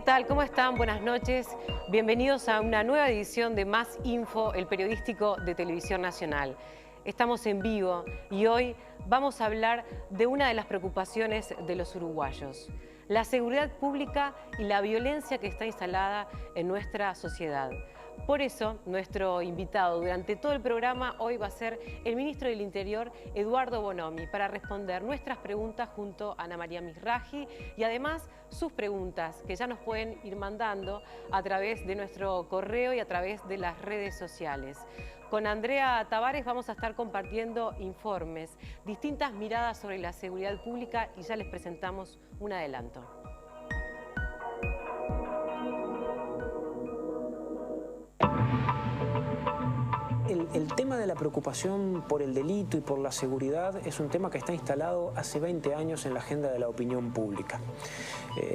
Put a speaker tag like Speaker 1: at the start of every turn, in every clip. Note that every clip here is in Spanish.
Speaker 1: tal? ¿Cómo están? Buenas noches. Bienvenidos a una nueva edición de Más Info, el periodístico de Televisión Nacional. Estamos en vivo y hoy vamos a hablar de una de las preocupaciones de los uruguayos: la seguridad pública y la violencia que está instalada en nuestra sociedad. Por eso, nuestro invitado durante todo el programa hoy va a ser el ministro del Interior, Eduardo Bonomi, para responder nuestras preguntas junto a Ana María Misraji y además sus preguntas que ya nos pueden ir mandando a través de nuestro correo y a través de las redes sociales. Con Andrea Tavares vamos a estar compartiendo informes, distintas miradas sobre la seguridad pública y ya les presentamos un adelanto.
Speaker 2: El tema de la preocupación por el delito y por la seguridad es un tema que está instalado hace 20 años en la agenda de la opinión pública.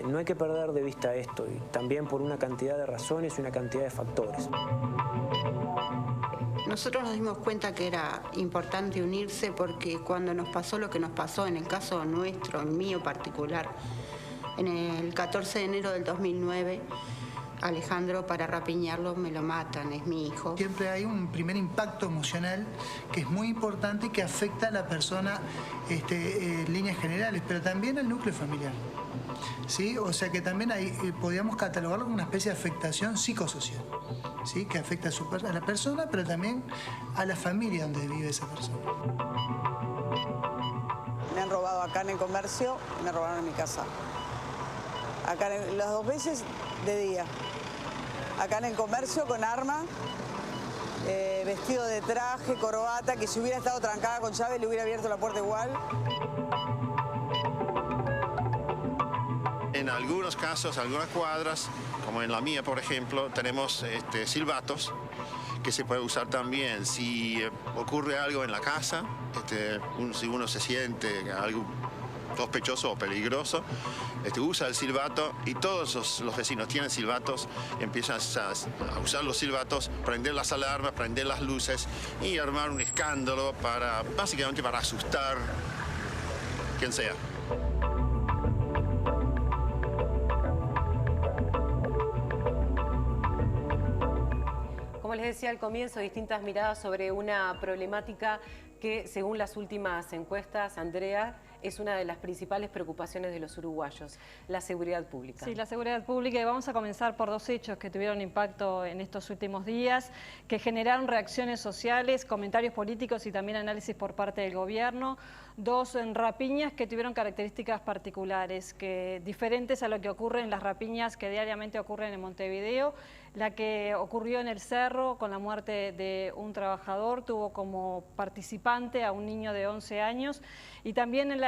Speaker 2: No hay que perder de vista esto, y también por una cantidad de razones y una cantidad de factores.
Speaker 3: Nosotros nos dimos cuenta que era importante unirse porque cuando nos pasó lo que nos pasó, en el caso nuestro, en mío particular, en el 14 de enero del 2009, Alejandro, para rapiñarlo, me lo matan, es mi hijo.
Speaker 4: Siempre hay un primer impacto emocional que es muy importante y que afecta a la persona en líneas generales, pero también al núcleo familiar. ¿Sí? O sea que también podríamos catalogarlo como una especie de afectación psicosocial, ¿sí? Que afecta a la persona, pero también a la familia donde vive esa persona.
Speaker 5: Me han robado acá en el comercio y me robaron en mi casa. Acá las dos veces de día. Acá en el comercio con arma, vestido de traje, corbata, que si hubiera estado trancada con llave le hubiera abierto la puerta igual.
Speaker 6: En algunos casos, algunas cuadras, como en la mía, por ejemplo, tenemos silbatos que se puede usar también si ocurre algo en la casa, si uno se siente algo sospechoso o peligroso, usa el silbato y todos los vecinos tienen silbatos, empiezan a usar los silbatos, prender las alarmas, prender las luces y armar un escándalo básicamente para asustar quien sea.
Speaker 1: Como les decía al comienzo, distintas miradas sobre una problemática que, según las últimas encuestas, Andrea, es una de las principales preocupaciones de los uruguayos: la seguridad pública.
Speaker 7: Sí, la seguridad pública, y vamos a comenzar por dos hechos que tuvieron impacto en estos últimos días, que generaron reacciones sociales, comentarios políticos y también análisis por parte del gobierno. Dos rapiñas que tuvieron características particulares, diferentes a lo que ocurre en las rapiñas que diariamente ocurren en Montevideo. La que ocurrió en el Cerro con la muerte de un trabajador tuvo como participante a un niño de 11 años y también en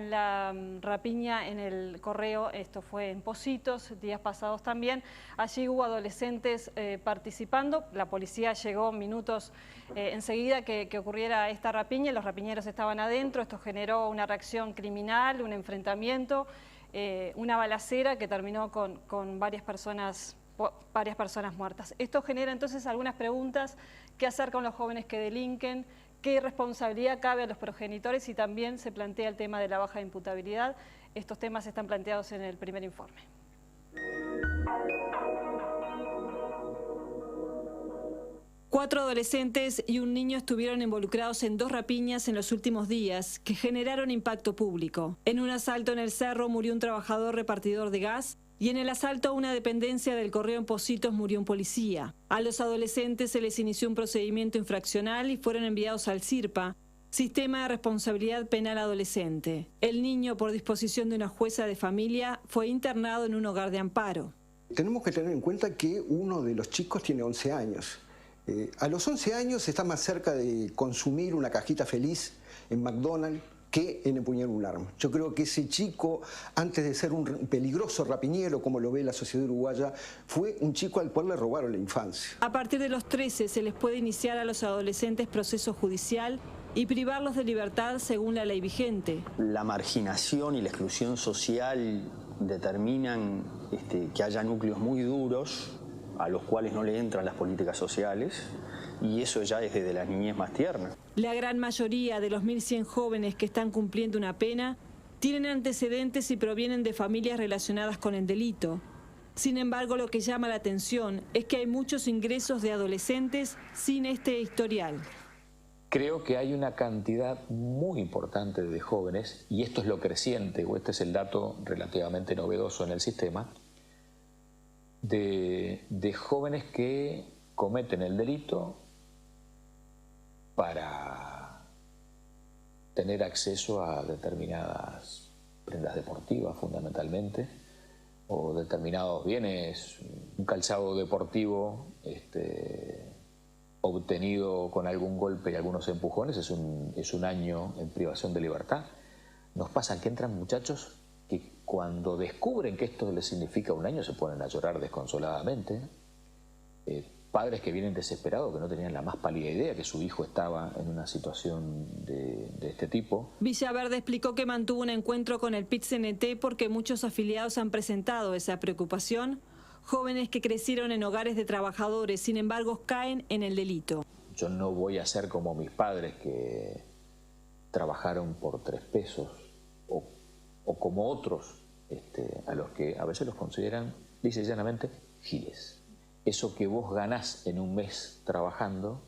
Speaker 7: la rapiña en el Correo, esto fue en Pocitos, días pasados también, allí hubo adolescentes participando. La policía llegó minutos enseguida que ocurriera esta rapiña, los rapiñeros estaban adentro, esto generó una reacción criminal, un enfrentamiento, una balacera que terminó con varias personas muertas. Esto genera entonces algunas preguntas: ¿qué hacer con los jóvenes que delinquen? ¿Qué responsabilidad cabe a los progenitores? Y también se plantea el tema de la baja imputabilidad. Estos temas están planteados en el primer informe. Cuatro adolescentes y un niño estuvieron involucrados en dos rapiñas en los últimos días que generaron impacto público. En un asalto en el Cerro murió un trabajador repartidor de gas y en el asalto a una dependencia del Correo en Pocitos murió un policía. A los adolescentes se les inició un procedimiento infraccional y fueron enviados al SIRPA, Sistema de Responsabilidad Penal Adolescente. El niño, por disposición de una jueza de familia, fue internado en un hogar de amparo.
Speaker 8: Tenemos que tener en cuenta que uno de los chicos tiene 11 años. A los 11 años está más cerca de consumir una cajita feliz en McDonald's que en empuñar un arma. Yo creo que ese chico, antes de ser un peligroso rapiñero, como lo ve la sociedad uruguaya, fue un chico al cual le robaron la infancia.
Speaker 7: A partir de los 13 se les puede iniciar a los adolescentes proceso judicial y privarlos de libertad según la ley vigente.
Speaker 9: La marginación y la exclusión social determinan que haya núcleos muy duros a los cuales no le entran las políticas sociales, y eso ya es desde la niñez más tierna.
Speaker 7: La gran mayoría de los 1.100 jóvenes que están cumpliendo una pena tienen antecedentes y provienen de familias relacionadas con el delito.
Speaker 10: Sin embargo, lo que llama la atención es que hay muchos ingresos de adolescentes sin este historial.
Speaker 11: Creo que hay una cantidad muy importante de jóvenes, y esto es lo creciente, o este es el dato relativamente novedoso en el sistema, de jóvenes que cometen el delito para tener acceso a determinadas prendas deportivas fundamentalmente, o determinados bienes, un calzado deportivo obtenido con algún golpe y algunos empujones es un año en privación de libertad. Nos pasa que entran muchachos que cuando descubren que esto les significa un año se ponen a llorar desconsoladamente. Padres que vienen desesperados, que no tenían la más pálida idea que su hijo estaba en una situación de este tipo.
Speaker 10: Villaverde explicó que mantuvo un encuentro con el PIT-CNT porque muchos afiliados han presentado esa preocupación. Jóvenes que crecieron en hogares de trabajadores, sin embargo, caen en el delito.
Speaker 11: Yo no voy a ser como mis padres que trabajaron por 3 pesos o como otros a los que a veces los consideran, lisa y llanamente, giles. Eso que vos ganás en un mes trabajando,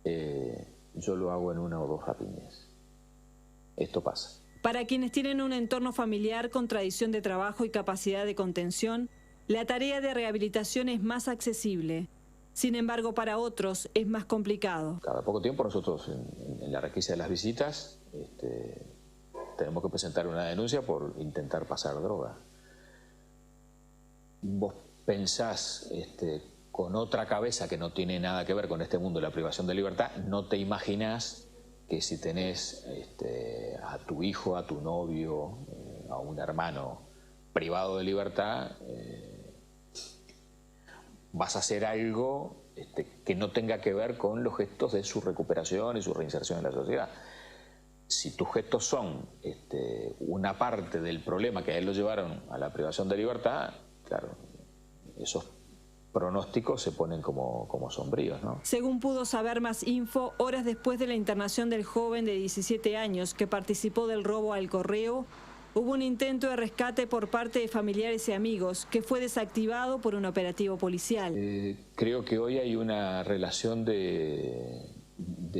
Speaker 11: yo lo hago en 1 o 2 rapiñas. Esto pasa.
Speaker 10: Para quienes tienen un entorno familiar con tradición de trabajo y capacidad de contención, la tarea de rehabilitación es más accesible. Sin embargo, para otros es más complicado.
Speaker 11: Cada poco tiempo nosotros en la requisa de las visitas tenemos que presentar una denuncia por intentar pasar droga. Vos pensás con otra cabeza que no tiene nada que ver con este mundo de la privación de libertad, no te imaginás que si tenés a tu hijo, a tu novio, a un hermano privado de libertad, vas a hacer algo que no tenga que ver con los gestos de su recuperación y su reinserción en la sociedad. Si tus gestos son una parte del problema que a él lo llevaron a la privación de libertad, claro, esos pronósticos se ponen como sombríos, ¿no?
Speaker 10: Según pudo saber Más Info, horas después de la internación del joven de 17 años que participó del robo al correo, hubo un intento de rescate por parte de familiares y amigos que fue desactivado por un operativo policial.
Speaker 11: Creo que hoy hay una relación de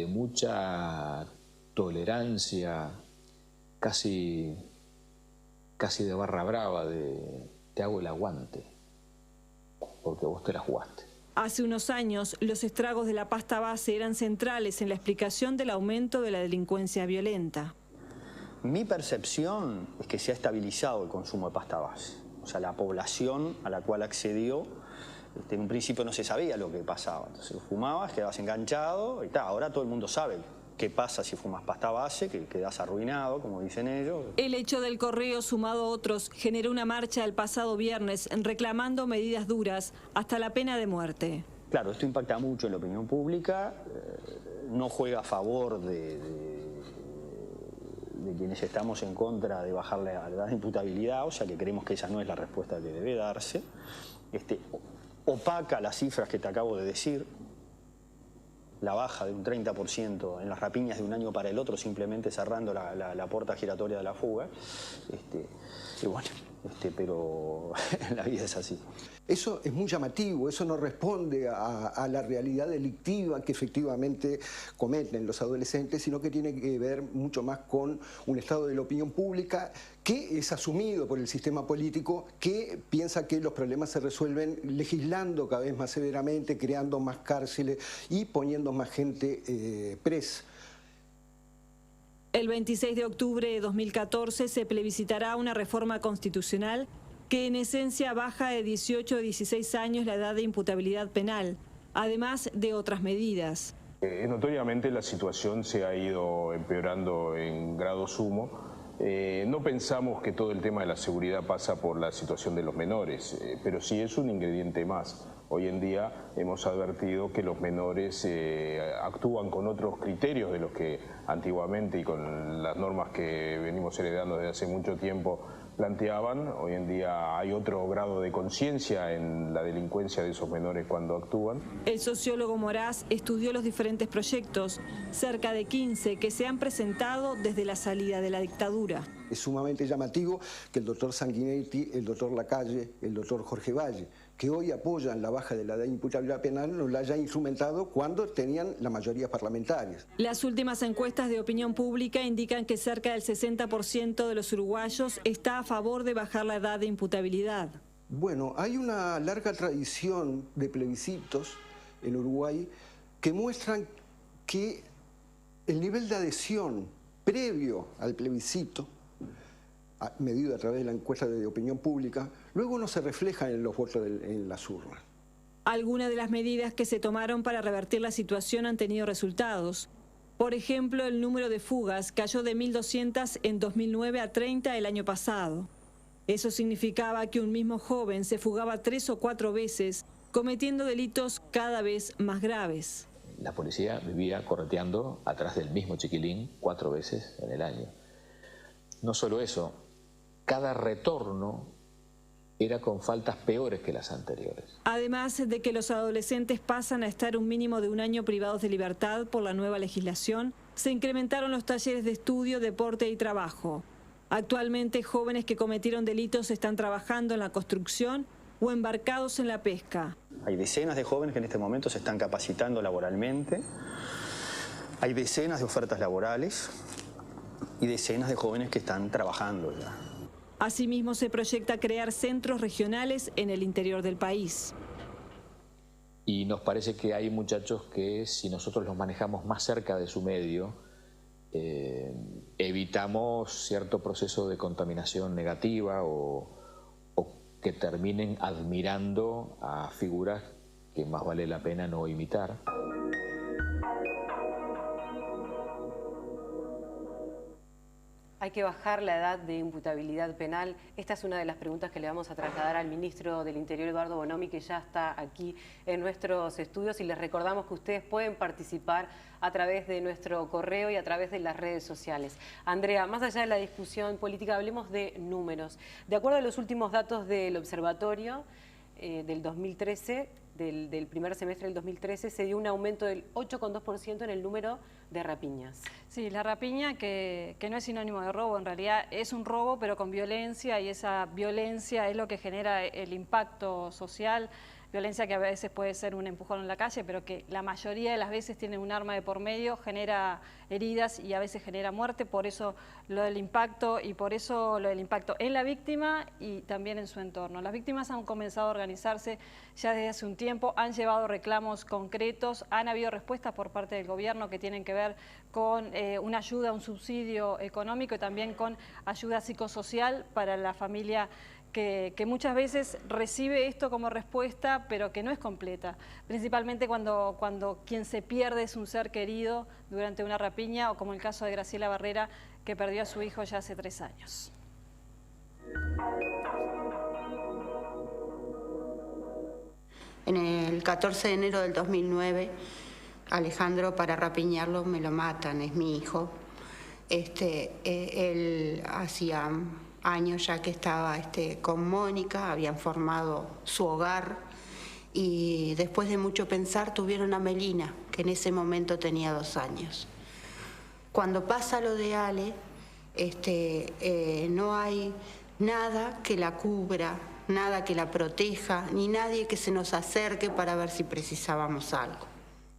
Speaker 11: mucha tolerancia, casi de barra brava, de te hago el aguante, porque vos te la jugaste.
Speaker 10: Hace unos años, los estragos de la pasta base eran centrales en la explicación del aumento de la delincuencia violenta.
Speaker 9: Mi percepción es que se ha estabilizado el consumo de pasta base. O sea, la población a la cual accedió, en un principio no se sabía lo que pasaba. Entonces fumabas, quedabas enganchado y tal. Ahora todo el mundo sabe qué pasa si fumas pasta base, que quedas arruinado, como dicen ellos.
Speaker 10: El hecho del correo, sumado a otros, generó una marcha el pasado viernes reclamando medidas duras hasta la pena de muerte.
Speaker 9: Claro, esto impacta mucho en la opinión pública, no juega a favor de quienes estamos en contra de bajarle a la edad de imputabilidad, o sea que creemos que esa no es la respuesta que debe darse. Opaca las cifras que te acabo de decir, la baja de un 30% en las rapiñas de un año para el otro, simplemente cerrando la puerta giratoria de la fuga. Y bueno, pero la vida es así.
Speaker 8: Eso es muy llamativo, eso no responde a la realidad delictiva que efectivamente cometen los adolescentes, sino que tiene que ver mucho más con un estado de la opinión pública que es asumido por el sistema político, que piensa que los problemas se resuelven legislando cada vez más severamente, creando más cárceles y poniendo más gente presa.
Speaker 10: El 26 de octubre de 2014 se plebiscitará una reforma constitucional que en esencia baja de 18 a 16 años la edad de imputabilidad penal, además de otras medidas.
Speaker 12: Notoriamente la situación se ha ido empeorando en grado sumo. No pensamos que todo el tema de la seguridad pasa por la situación de los menores, pero sí es un ingrediente más. Hoy en día hemos advertido que los menores actúan con otros criterios de los que antiguamente y con las normas que venimos heredando desde hace mucho tiempo planteaban. Hoy en día hay otro grado de conciencia en la delincuencia de esos menores cuando actúan.
Speaker 10: El sociólogo Moraz estudió los diferentes proyectos, cerca de 15 que se han presentado desde la salida de la dictadura.
Speaker 8: Es sumamente llamativo que el doctor Sanguinetti, el doctor Lacalle, el doctor Jorge Valle, que hoy apoyan la baja de la edad de imputabilidad penal, no la hayan instrumentado cuando tenían la mayoría parlamentaria.
Speaker 10: Las últimas encuestas de opinión pública indican que cerca del 60% de los uruguayos está a favor de bajar la edad de imputabilidad.
Speaker 8: Bueno, hay una larga tradición de plebiscitos en Uruguay que muestran que el nivel de adhesión previo al plebiscito, medido a través de la encuesta de opinión pública, luego no se refleja en los votos en las urnas.
Speaker 10: Algunas de las medidas que se tomaron para revertir la situación han tenido resultados. Por ejemplo, el número de fugas cayó de 1.200 en 2009 a 30 el año pasado. Eso significaba que un mismo joven se fugaba 3 o 4 veces, cometiendo delitos cada vez más graves.
Speaker 11: La policía vivía correteando atrás del mismo chiquilín 4 veces en el año. No solo eso, cada retorno era con faltas peores que las anteriores.
Speaker 10: Además de que los adolescentes pasan a estar un mínimo de 1 año privados de libertad por la nueva legislación, se incrementaron los talleres de estudio, deporte y trabajo. Actualmente, jóvenes que cometieron delitos están trabajando en la construcción o embarcados en la pesca.
Speaker 9: Hay decenas de jóvenes que en este momento se están capacitando laboralmente, hay decenas de ofertas laborales y decenas de jóvenes que están trabajando ya.
Speaker 10: Asimismo, se proyecta crear centros regionales en el interior del país.
Speaker 11: Y nos parece que hay muchachos que, si nosotros los manejamos más cerca de su medio, evitamos cierto proceso de contaminación negativa o que terminen admirando a figuras que más vale la pena no imitar.
Speaker 1: ¿Hay que bajar la edad de imputabilidad penal? Esta es una de las preguntas que le vamos a trasladar al ministro del Interior, Eduardo Bonomi, que ya está aquí en nuestros estudios, y les recordamos que ustedes pueden participar a través de nuestro correo y a través de las redes sociales. Andrea, más allá de la discusión política, hablemos de números. De acuerdo a los últimos datos del observatorio del 2013, del primer semestre del 2013, se dio un aumento del 8,2% en el número de rapiñas.
Speaker 7: Sí, la rapiña, que no es sinónimo de robo, en realidad es un robo pero con violencia, y esa violencia es lo que genera el impacto social. Violencia que a veces puede ser un empujón en la calle, pero que la mayoría de las veces tiene un arma de por medio, genera heridas y a veces genera muerte. Por eso lo del impacto, y por eso lo del impacto en la víctima y también en su entorno. Las víctimas han comenzado a organizarse ya desde hace un tiempo, han llevado reclamos concretos, han habido respuestas por parte del gobierno que tienen que ver con una ayuda, un subsidio económico y también con ayuda psicosocial para la familia que muchas veces recibe esto como respuesta, pero que no es completa. Principalmente cuando quien se pierde es un ser querido durante una rapiña, o como el caso de Graciela Barrera, que perdió a su hijo ya hace 3 años.
Speaker 3: En el 14 de enero del 2009, Alejandro, para rapiñarlo, me lo matan, es mi hijo. Él hacía años ya que estaba con Mónica, habían formado su hogar, y después de mucho pensar tuvieron a Melina, que en ese momento tenía 2 años. Cuando pasa lo de Ale, no hay nada que la cubra, nada que la proteja, ni nadie que se nos acerque para ver si precisábamos algo.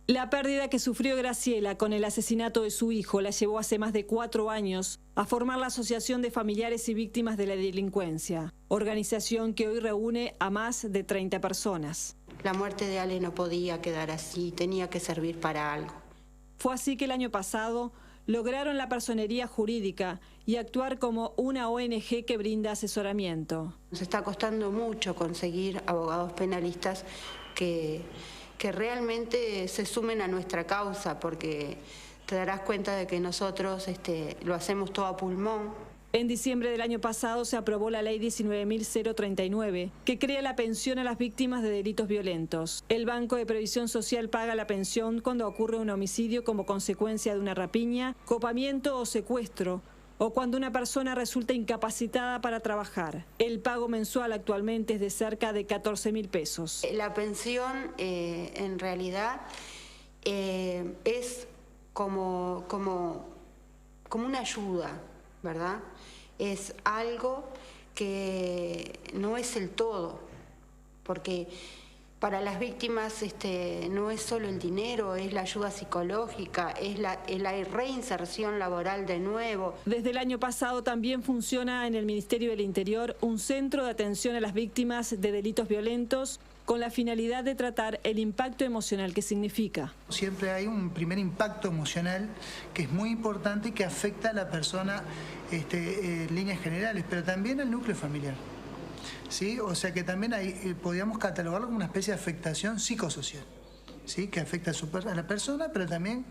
Speaker 10: La pérdida que sufrió Graciela con el asesinato de su hijo la llevó hace más de 4 años a formar la Asociación de Familiares y Víctimas de la Delincuencia, organización que hoy reúne a más de 30 personas.
Speaker 3: La muerte de Ale no podía quedar así, tenía que servir para algo.
Speaker 10: Fue así que el año pasado lograron la personería jurídica y actuar como una ONG que brinda asesoramiento.
Speaker 3: Nos está costando mucho conseguir abogados penalistas que realmente se sumen a nuestra causa, porque te darás cuenta de que nosotros lo hacemos todo a pulmón,
Speaker 10: En diciembre del año pasado se aprobó la Ley 19.039, que crea la pensión a las víctimas de delitos violentos. El Banco de Previsión Social paga la pensión cuando ocurre un homicidio como consecuencia de una rapiña, copamiento o secuestro, o cuando una persona resulta incapacitada para trabajar. El pago mensual actualmente es de cerca de 14.000 pesos.
Speaker 3: La pensión en realidad es como una ayuda, ¿verdad? Es algo que no es el todo, porque para las víctimas no es solo el dinero, es la ayuda psicológica, es la reinserción laboral de nuevo.
Speaker 10: Desde el año pasado también funciona en el Ministerio del Interior un centro de atención a las víctimas de delitos violentos con la finalidad de tratar el impacto emocional que significa.
Speaker 4: Siempre hay un primer impacto emocional que es muy importante y que afecta a la persona en líneas generales, pero también al núcleo familiar. ¿Sí? O sea que también podríamos catalogarlo como una especie de afectación psicosocial, ¿sí? Que afecta a la persona, pero también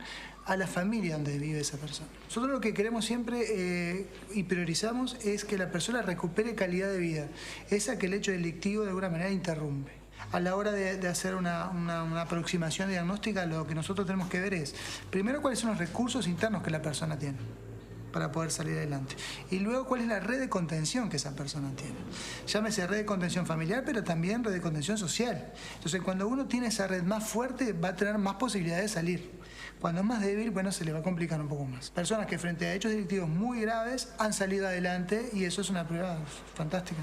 Speaker 4: a la familia donde vive esa persona. Nosotros lo que queremos siempre y priorizamos es que la persona recupere calidad de vida, esa que el hecho delictivo de alguna manera interrumpe. A la hora de hacer una aproximación diagnóstica, lo que nosotros tenemos que ver es, primero, cuáles son los recursos internos que la persona tiene para poder salir adelante. Y luego, cuál es la red de contención que esa persona tiene. Llámese red de contención familiar, pero también red de contención social. Entonces, cuando uno tiene esa red más fuerte, va a tener más posibilidades de salir. Cuando es más débil, bueno, se le va a complicar un poco más. Personas que frente a hechos delictivos muy graves han salido adelante y eso es una prueba fantástica.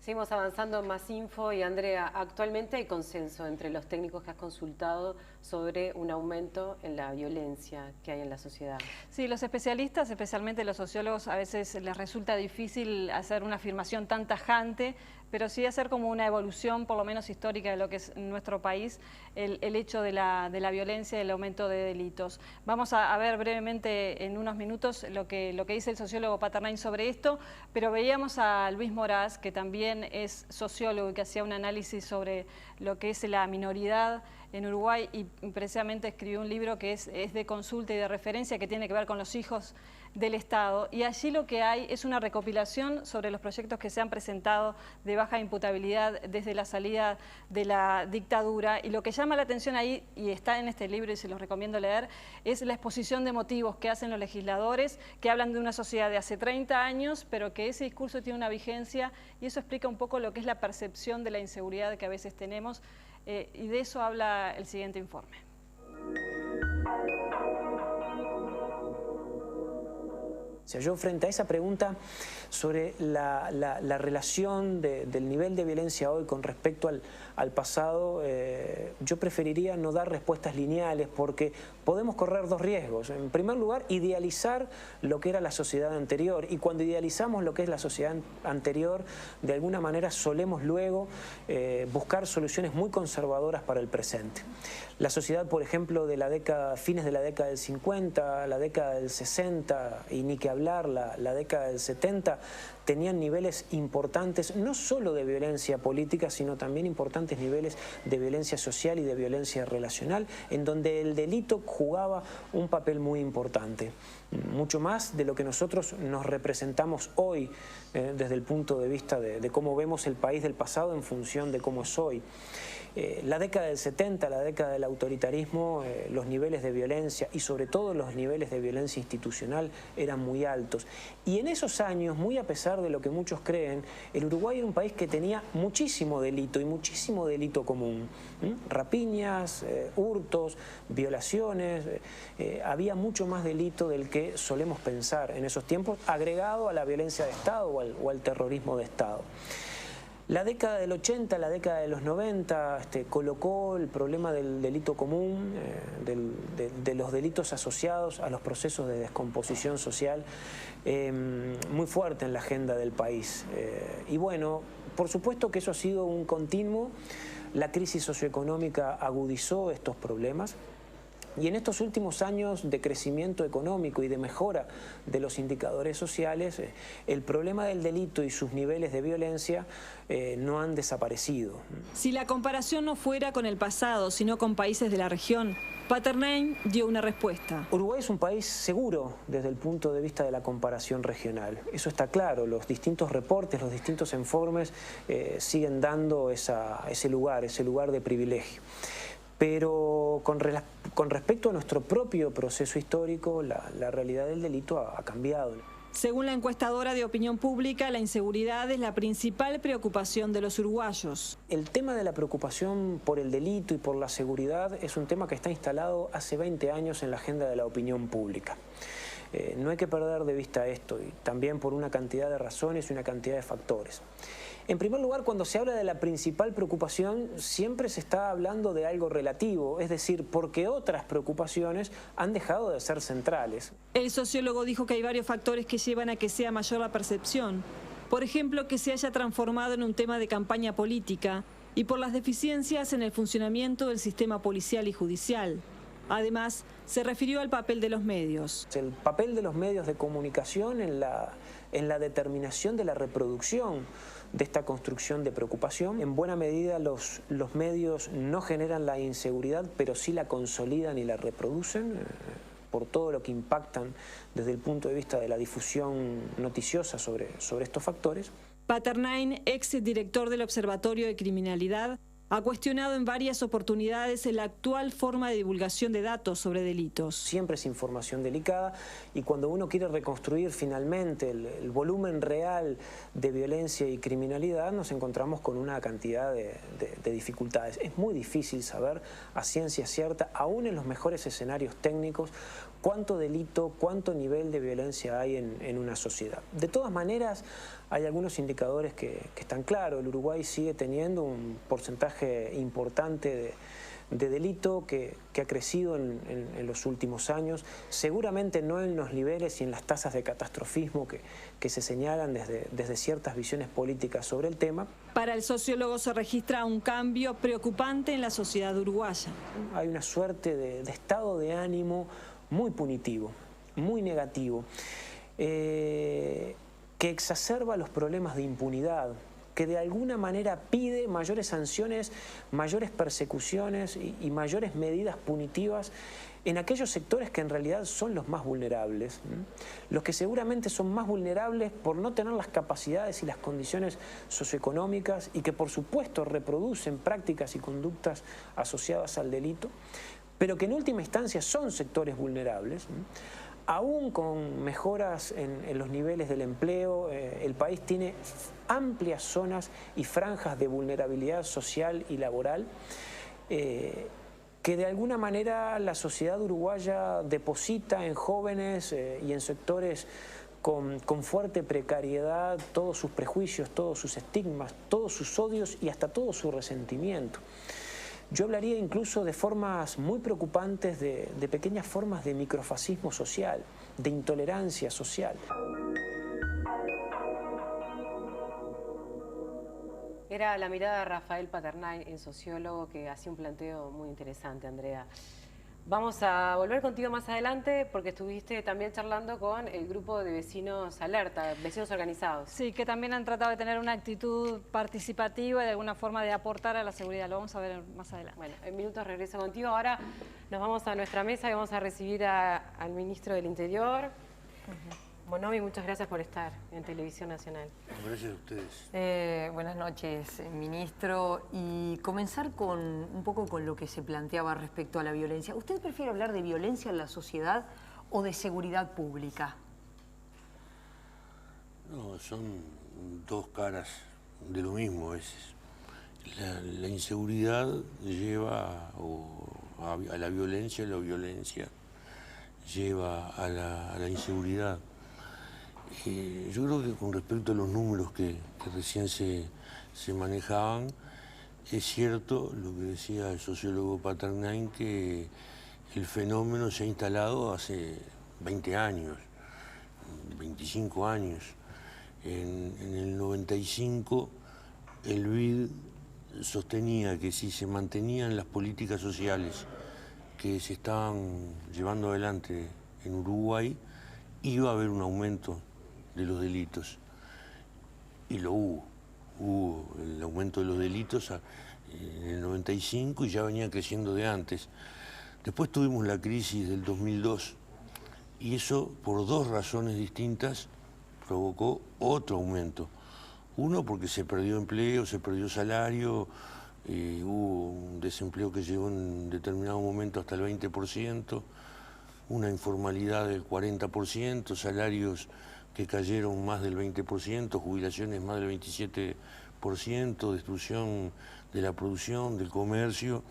Speaker 1: Seguimos avanzando en Más Info y Andrea, actualmente hay consenso entre los técnicos que has consultado sobre un aumento en la violencia que hay en la sociedad.
Speaker 7: Sí, los especialistas, especialmente los sociólogos, a veces les resulta difícil hacer una afirmación tan tajante, pero sí hacer como una evolución, por lo menos histórica, de lo que es nuestro país, el hecho de la violencia y el aumento de delitos. Vamos a ver brevemente en unos minutos lo que dice el sociólogo Paternain sobre esto, pero veíamos a Luis Moraz, que también es sociólogo y que hacía un análisis sobre lo que es la minoridad en Uruguay y precisamente escribió un libro que es de consulta y de referencia que tiene que ver con los hijos del Estado, y allí lo que hay es una recopilación sobre los proyectos que se han presentado de baja imputabilidad desde la salida de la dictadura, y lo que llama la atención ahí, y está en este libro y se los recomiendo leer, es la exposición de motivos que hacen los legisladores, que hablan de una sociedad de hace 30 años, pero que ese discurso tiene una vigencia, y eso explica un poco lo que es la percepción de la inseguridad que a veces tenemos, y de eso habla el siguiente informe.
Speaker 2: O sea, yo frente a esa pregunta sobre la relación del nivel de violencia hoy con respecto al pasado, yo preferiría no dar respuestas lineales porque podemos correr dos riesgos. En primer lugar, idealizar lo que era la sociedad anterior, y cuando idealizamos lo que es la sociedad anterior, de alguna manera solemos luego buscar soluciones muy conservadoras para el presente. La sociedad, por ejemplo, de fines de la década del 50, la década del 60, y ni que hablar, la década del 70, tenían niveles importantes, no solo de violencia política, sino también importantes niveles de violencia social y de violencia relacional, en donde el delito jugaba un papel muy importante. Mucho más de lo que nosotros nos representamos hoy, desde el punto de vista de cómo vemos el país del pasado en función de cómo es hoy. La década del 70, la década del autoritarismo, los niveles de violencia y sobre todo los niveles de violencia institucional eran muy altos. Y en esos años, muy a pesar de lo que muchos creen, el Uruguay era un país que tenía muchísimo delito y muchísimo delito común. Rapiñas, hurtos, violaciones, había mucho más delito del que solemos pensar en esos tiempos, agregado a la violencia de Estado o al terrorismo de Estado. La década del 80, la década de los 90, colocó el problema del delito común, de los delitos asociados a los procesos de descomposición social, muy fuerte en la agenda del país. Y bueno, por supuesto que eso ha sido un continuo. La crisis socioeconómica agudizó estos problemas. Y en estos últimos años de crecimiento económico y de mejora de los indicadores sociales, el problema del delito y sus niveles de violencia no han desaparecido.
Speaker 10: Si la comparación no fuera con el pasado, sino con países de la región, Paternine dio una respuesta.
Speaker 2: Uruguay es un país seguro desde el punto de vista de la comparación regional. Eso está claro. Los distintos reportes, los distintos informes siguen dando ese lugar de privilegio. Pero con respecto a nuestro propio proceso histórico, la realidad del delito ha cambiado.
Speaker 10: Según la encuestadora de opinión pública, la inseguridad es la principal preocupación de los uruguayos.
Speaker 2: El tema de la preocupación por el delito y por la seguridad es un tema que está instalado hace 20 años en la agenda de la opinión pública. No hay que perder de vista esto, y también por una cantidad de razones y una cantidad de factores. En primer lugar, cuando se habla de la principal preocupación, siempre se está hablando de algo relativo, es decir, porque otras preocupaciones han dejado de ser centrales.
Speaker 10: El sociólogo dijo que hay varios factores que llevan a que sea mayor la percepción. Por ejemplo, que se haya transformado en un tema de campaña política y por las deficiencias en el funcionamiento del sistema policial y judicial. Además, se refirió al papel de los medios.
Speaker 2: El papel de los medios de comunicación en la determinación de la reproducción de esta construcción de preocupación. En buena medida los medios no generan la inseguridad, pero sí la consolidan y la reproducen por todo lo que impactan desde el punto de vista de la difusión noticiosa sobre estos factores.
Speaker 10: Paternine, ex director del Observatorio de Criminalidad, ha cuestionado en varias oportunidades la actual forma de divulgación de datos sobre delitos.
Speaker 2: Siempre es información delicada y cuando uno quiere reconstruir finalmente el volumen real de violencia y criminalidad nos encontramos con una cantidad de dificultades. Es muy difícil saber a ciencia cierta, aún en los mejores escenarios técnicos, cuánto delito, cuánto nivel de violencia hay en una sociedad. De todas maneras, hay algunos indicadores que están claros. El Uruguay sigue teniendo un porcentaje importante de delito que ha crecido en los últimos años, seguramente no en los niveles y en las tasas de catastrofismo que se señalan desde ciertas visiones políticas sobre el tema.
Speaker 10: Para el sociólogo se registra un cambio preocupante en la sociedad uruguaya.
Speaker 2: Hay una suerte de estado de ánimo muy punitivo, muy negativo, que exacerba los problemas de impunidad, que de alguna manera pide mayores sanciones, mayores persecuciones y mayores medidas punitivas en aquellos sectores que en realidad son los más vulnerables, los que seguramente son más vulnerables por no tener las capacidades y las condiciones socioeconómicas y que por supuesto reproducen prácticas y conductas asociadas al delito, pero que en última instancia son sectores vulnerables. Aún con mejoras en los niveles del empleo, el país tiene amplias zonas y franjas de vulnerabilidad social y laboral que de alguna manera la sociedad uruguaya deposita en jóvenes y en sectores con fuerte precariedad todos sus prejuicios, todos sus estigmas, todos sus odios y hasta todo su resentimiento. Yo hablaría incluso de formas muy preocupantes, de pequeñas formas de microfascismo social, de intolerancia social.
Speaker 1: Era la mirada de Rafael Paternine, el sociólogo, que hacía un planteo muy interesante, Andrea. Vamos a volver contigo más adelante porque estuviste también charlando con el grupo de vecinos Alerta, vecinos organizados.
Speaker 7: Sí, que también han tratado de tener una actitud participativa y de alguna forma de aportar a la seguridad. Lo vamos a ver más adelante.
Speaker 1: Bueno, en minutos regreso contigo. Ahora nos vamos a nuestra mesa y vamos a recibir al ministro del Interior. Bonomi, muchas gracias por estar en Televisión Nacional.
Speaker 13: Gracias a ustedes. Buenas noches, ministro. Y comenzar un poco con lo que se planteaba respecto a la violencia. ¿Usted prefiere hablar de violencia en la sociedad o de seguridad pública?
Speaker 14: No, son dos caras de lo mismo a veces. La inseguridad lleva a la violencia lleva a la inseguridad. Yo creo que con respecto a los números que recién se manejaban, es cierto lo que decía el sociólogo Paternine, que el fenómeno se ha instalado hace 20 años, 25 años. En el 95 el BID sostenía que si se mantenían las políticas sociales que se estaban llevando adelante en Uruguay, iba a haber un aumento de los delitos. Y lo hubo. Hubo el aumento de los delitos en el 95 y ya venía creciendo de antes. Después tuvimos la crisis del 2002 y eso, por dos razones distintas, provocó otro aumento. Uno, porque se perdió empleo, se perdió salario, hubo un desempleo que llegó en determinado momento hasta el 20%, una informalidad del 40%, salarios que cayeron más del 20%, jubilaciones más del 27%, destrucción de la producción, del comercio,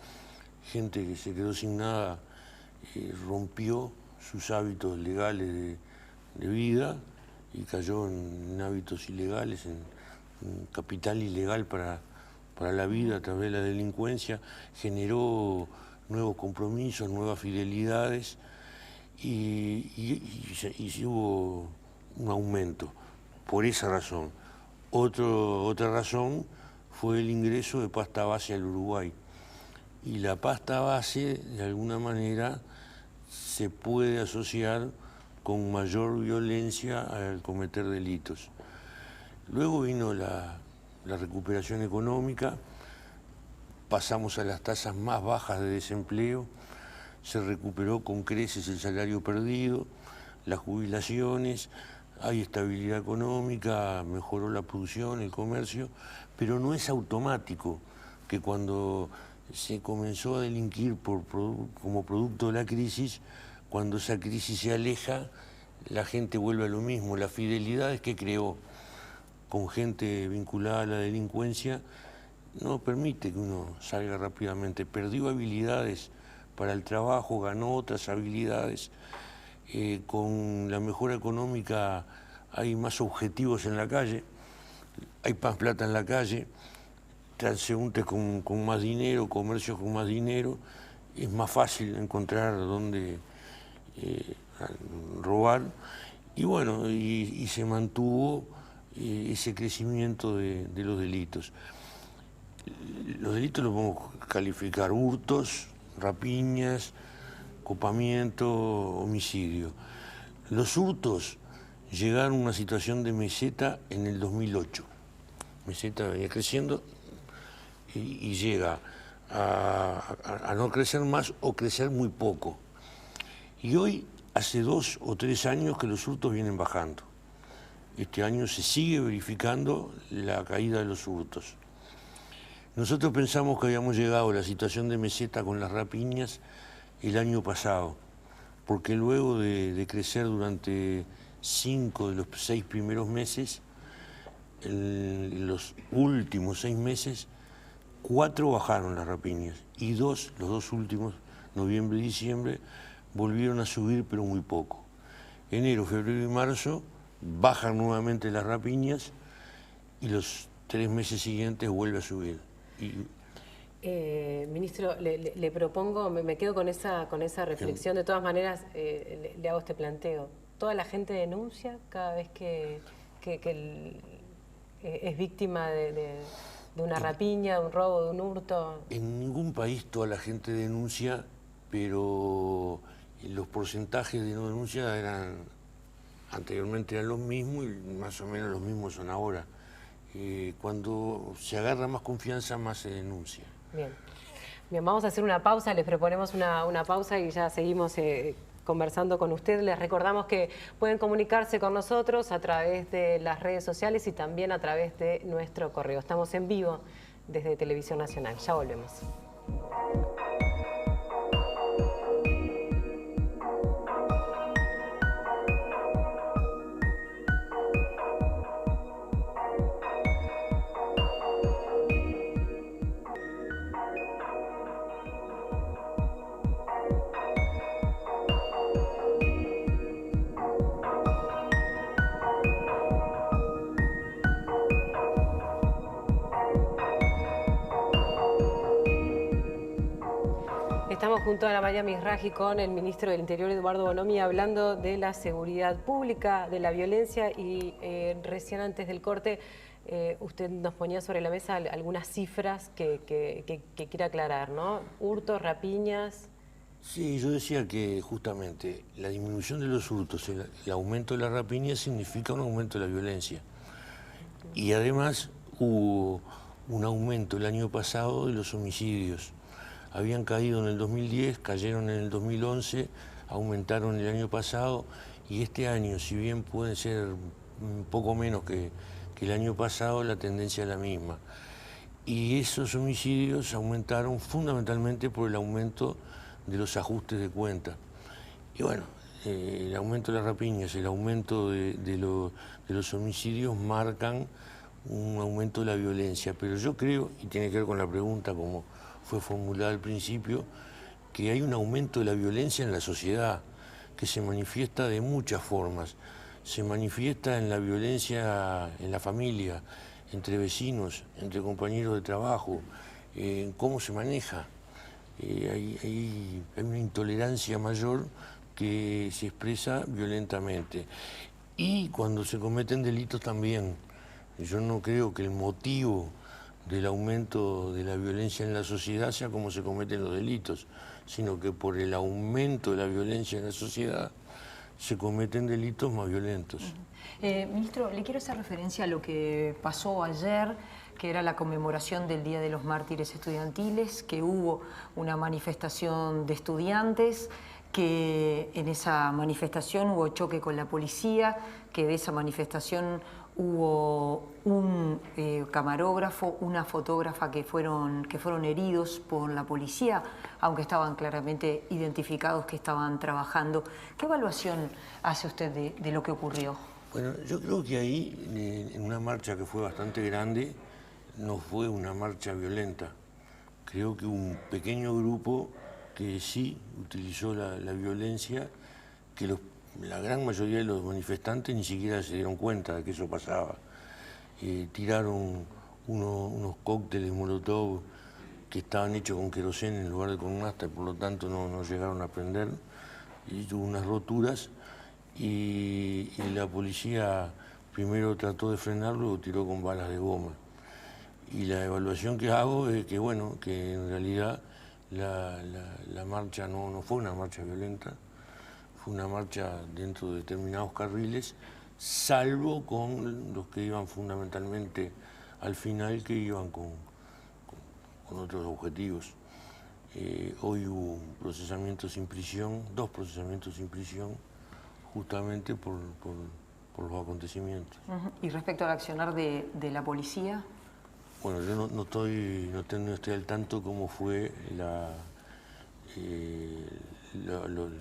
Speaker 14: gente que se quedó sin nada, rompió sus hábitos legales de vida y cayó en hábitos ilegales, en capital ilegal para la vida a través de la delincuencia, generó nuevos compromisos, nuevas fidelidades y hubo un aumento por esa razón. Otra razón fue el ingreso de pasta base al Uruguay. Y la pasta base, de alguna manera, se puede asociar con mayor violencia al cometer delitos. Luego vino la recuperación económica, pasamos a las tasas más bajas de desempleo, se recuperó con creces el salario perdido, las jubilaciones, hay estabilidad económica, mejoró la producción, el comercio, pero no es automático que cuando se comenzó a delinquir como producto de la crisis, cuando esa crisis se aleja, la gente vuelve a lo mismo. Las fidelidades que creó con gente vinculada a la delincuencia no permite que uno salga rápidamente. Perdió habilidades para el trabajo, ganó otras habilidades. Con la mejora económica hay más objetivos en la calle, hay más plata en la calle, transeúntes con más dinero, comercios con más dinero, es más fácil encontrar dónde robar y bueno, y se mantuvo ese crecimiento de los delitos. Los delitos los podemos calificar: hurtos, rapiñas, copamiento, homicidio. Los hurtos llegaron a una situación de meseta en el 2008. Meseta venía creciendo y llega a no crecer más o crecer muy poco. Y hoy, hace 2 o 3 años que los hurtos vienen bajando. Este año se sigue verificando la caída de los hurtos. Nosotros pensamos que habíamos llegado a la situación de meseta con las rapiñas el año pasado, porque luego de crecer durante 5 de los 6 primeros meses, en los últimos 6 meses, 4 bajaron las rapiñas y 2, los 2 últimos, noviembre y diciembre, volvieron a subir, pero muy poco. Enero, febrero y marzo bajan nuevamente las rapiñas y los 3 meses siguientes vuelve a subir.
Speaker 1: Ministro, le propongo, me quedo con esa reflexión. De todas maneras, le hago este planteo. ¿Toda la gente denuncia cada vez que es víctima de una rapiña, de un robo, de un hurto?
Speaker 14: En ningún país toda la gente denuncia, pero los porcentajes de no denuncia anteriormente eran los mismos y más o menos los mismos son ahora. Cuando se agarra más confianza, más se denuncia.
Speaker 1: Bien, vamos a hacer una pausa, les proponemos una pausa y ya seguimos conversando con usted. Les recordamos que pueden comunicarse con nosotros a través de las redes sociales y también a través de nuestro correo. Estamos en vivo desde Televisión Nacional. Ya volvemos. Estamos junto a la Maya Mizrahi con el ministro del Interior, Eduardo Bonomi, hablando de la seguridad pública, de la violencia y recién antes del corte usted nos ponía sobre la mesa algunas cifras que quiere aclarar, ¿no? Hurtos, rapiñas.
Speaker 14: Sí, yo decía que justamente la disminución de los hurtos, el aumento de la rapiña significa un aumento de la violencia. Y además hubo un aumento el año pasado de los homicidios. habían caído en el 2010, cayeron en el 2011, aumentaron el año pasado y este año, si bien pueden ser un poco menos que el año pasado, la tendencia es la misma. Y esos homicidios aumentaron fundamentalmente por el aumento de los ajustes de cuenta. Y bueno, el aumento de las rapiñas, el aumento de los homicidios marcan un aumento de la violencia. Pero yo creo, y tiene que ver con la pregunta como fue formulada al principio, que hay un aumento de la violencia en la sociedad que se manifiesta de muchas formas. Se manifiesta en la violencia en la familia, entre vecinos, entre compañeros de trabajo, en cómo se maneja. Hay una intolerancia mayor que se expresa violentamente. Y cuando se cometen delitos también. Yo no creo que el motivo del aumento de la violencia en la sociedad sea cómo se cometen los delitos, sino que por el aumento de la violencia en la sociedad se cometen delitos más violentos.
Speaker 13: Ministro, le quiero hacer referencia a lo que pasó ayer, que era la conmemoración del Día de los Mártires Estudiantiles, que hubo una manifestación de estudiantes, que en esa manifestación hubo choque con la policía, que de esa manifestación hubo un camarógrafo, una fotógrafa que fueron heridos por la policía, aunque estaban claramente identificados que estaban trabajando. ¿Qué evaluación hace usted de lo que ocurrió?
Speaker 14: Bueno, yo creo que ahí, en una marcha que fue bastante grande, no fue una marcha violenta. Creo que un pequeño grupo que sí utilizó la violencia, que la gran mayoría de los manifestantes ni siquiera se dieron cuenta de que eso pasaba. Tiraron unos cócteles Molotov que estaban hechos con queroseno en lugar de con nafta, y por lo tanto no llegaron a prender, y tuvo unas roturas, y la policía primero trató de frenarlo, luego tiró con balas de goma. Y la evaluación que hago es que, bueno, que en realidad la marcha no fue una marcha violenta, fue una marcha dentro de determinados carriles, salvo con los que iban fundamentalmente al final, que iban con otros objetivos. Hoy hubo un procesamiento sin prisión, 2 procesamientos sin prisión, justamente por los acontecimientos.
Speaker 13: ¿Y respecto al accionar de la policía?
Speaker 14: Bueno, yo no estoy al tanto cómo fue el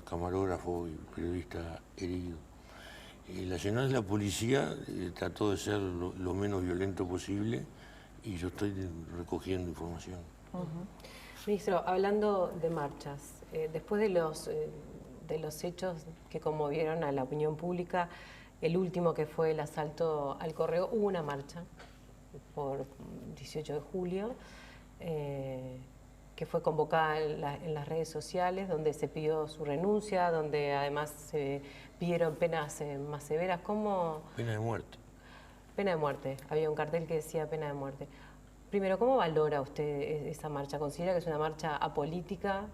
Speaker 14: camarógrafo y periodista herido. El accionar de la policía trató de ser lo menos violento posible, y yo estoy recogiendo información.
Speaker 1: Ministro, hablando de marchas, después de los hechos que conmovieron a la opinión pública, el último que fue el asalto al correo, hubo una marcha por 18 de julio, que fue convocada en las redes sociales, donde se pidió su renuncia, donde además se pidieron penas más severas. ¿Cómo?
Speaker 14: Pena de muerte.
Speaker 1: Pena de muerte. Había un cartel que decía pena de muerte. Primero, ¿cómo valora usted esa marcha? ¿Considera que es una marcha apolítica?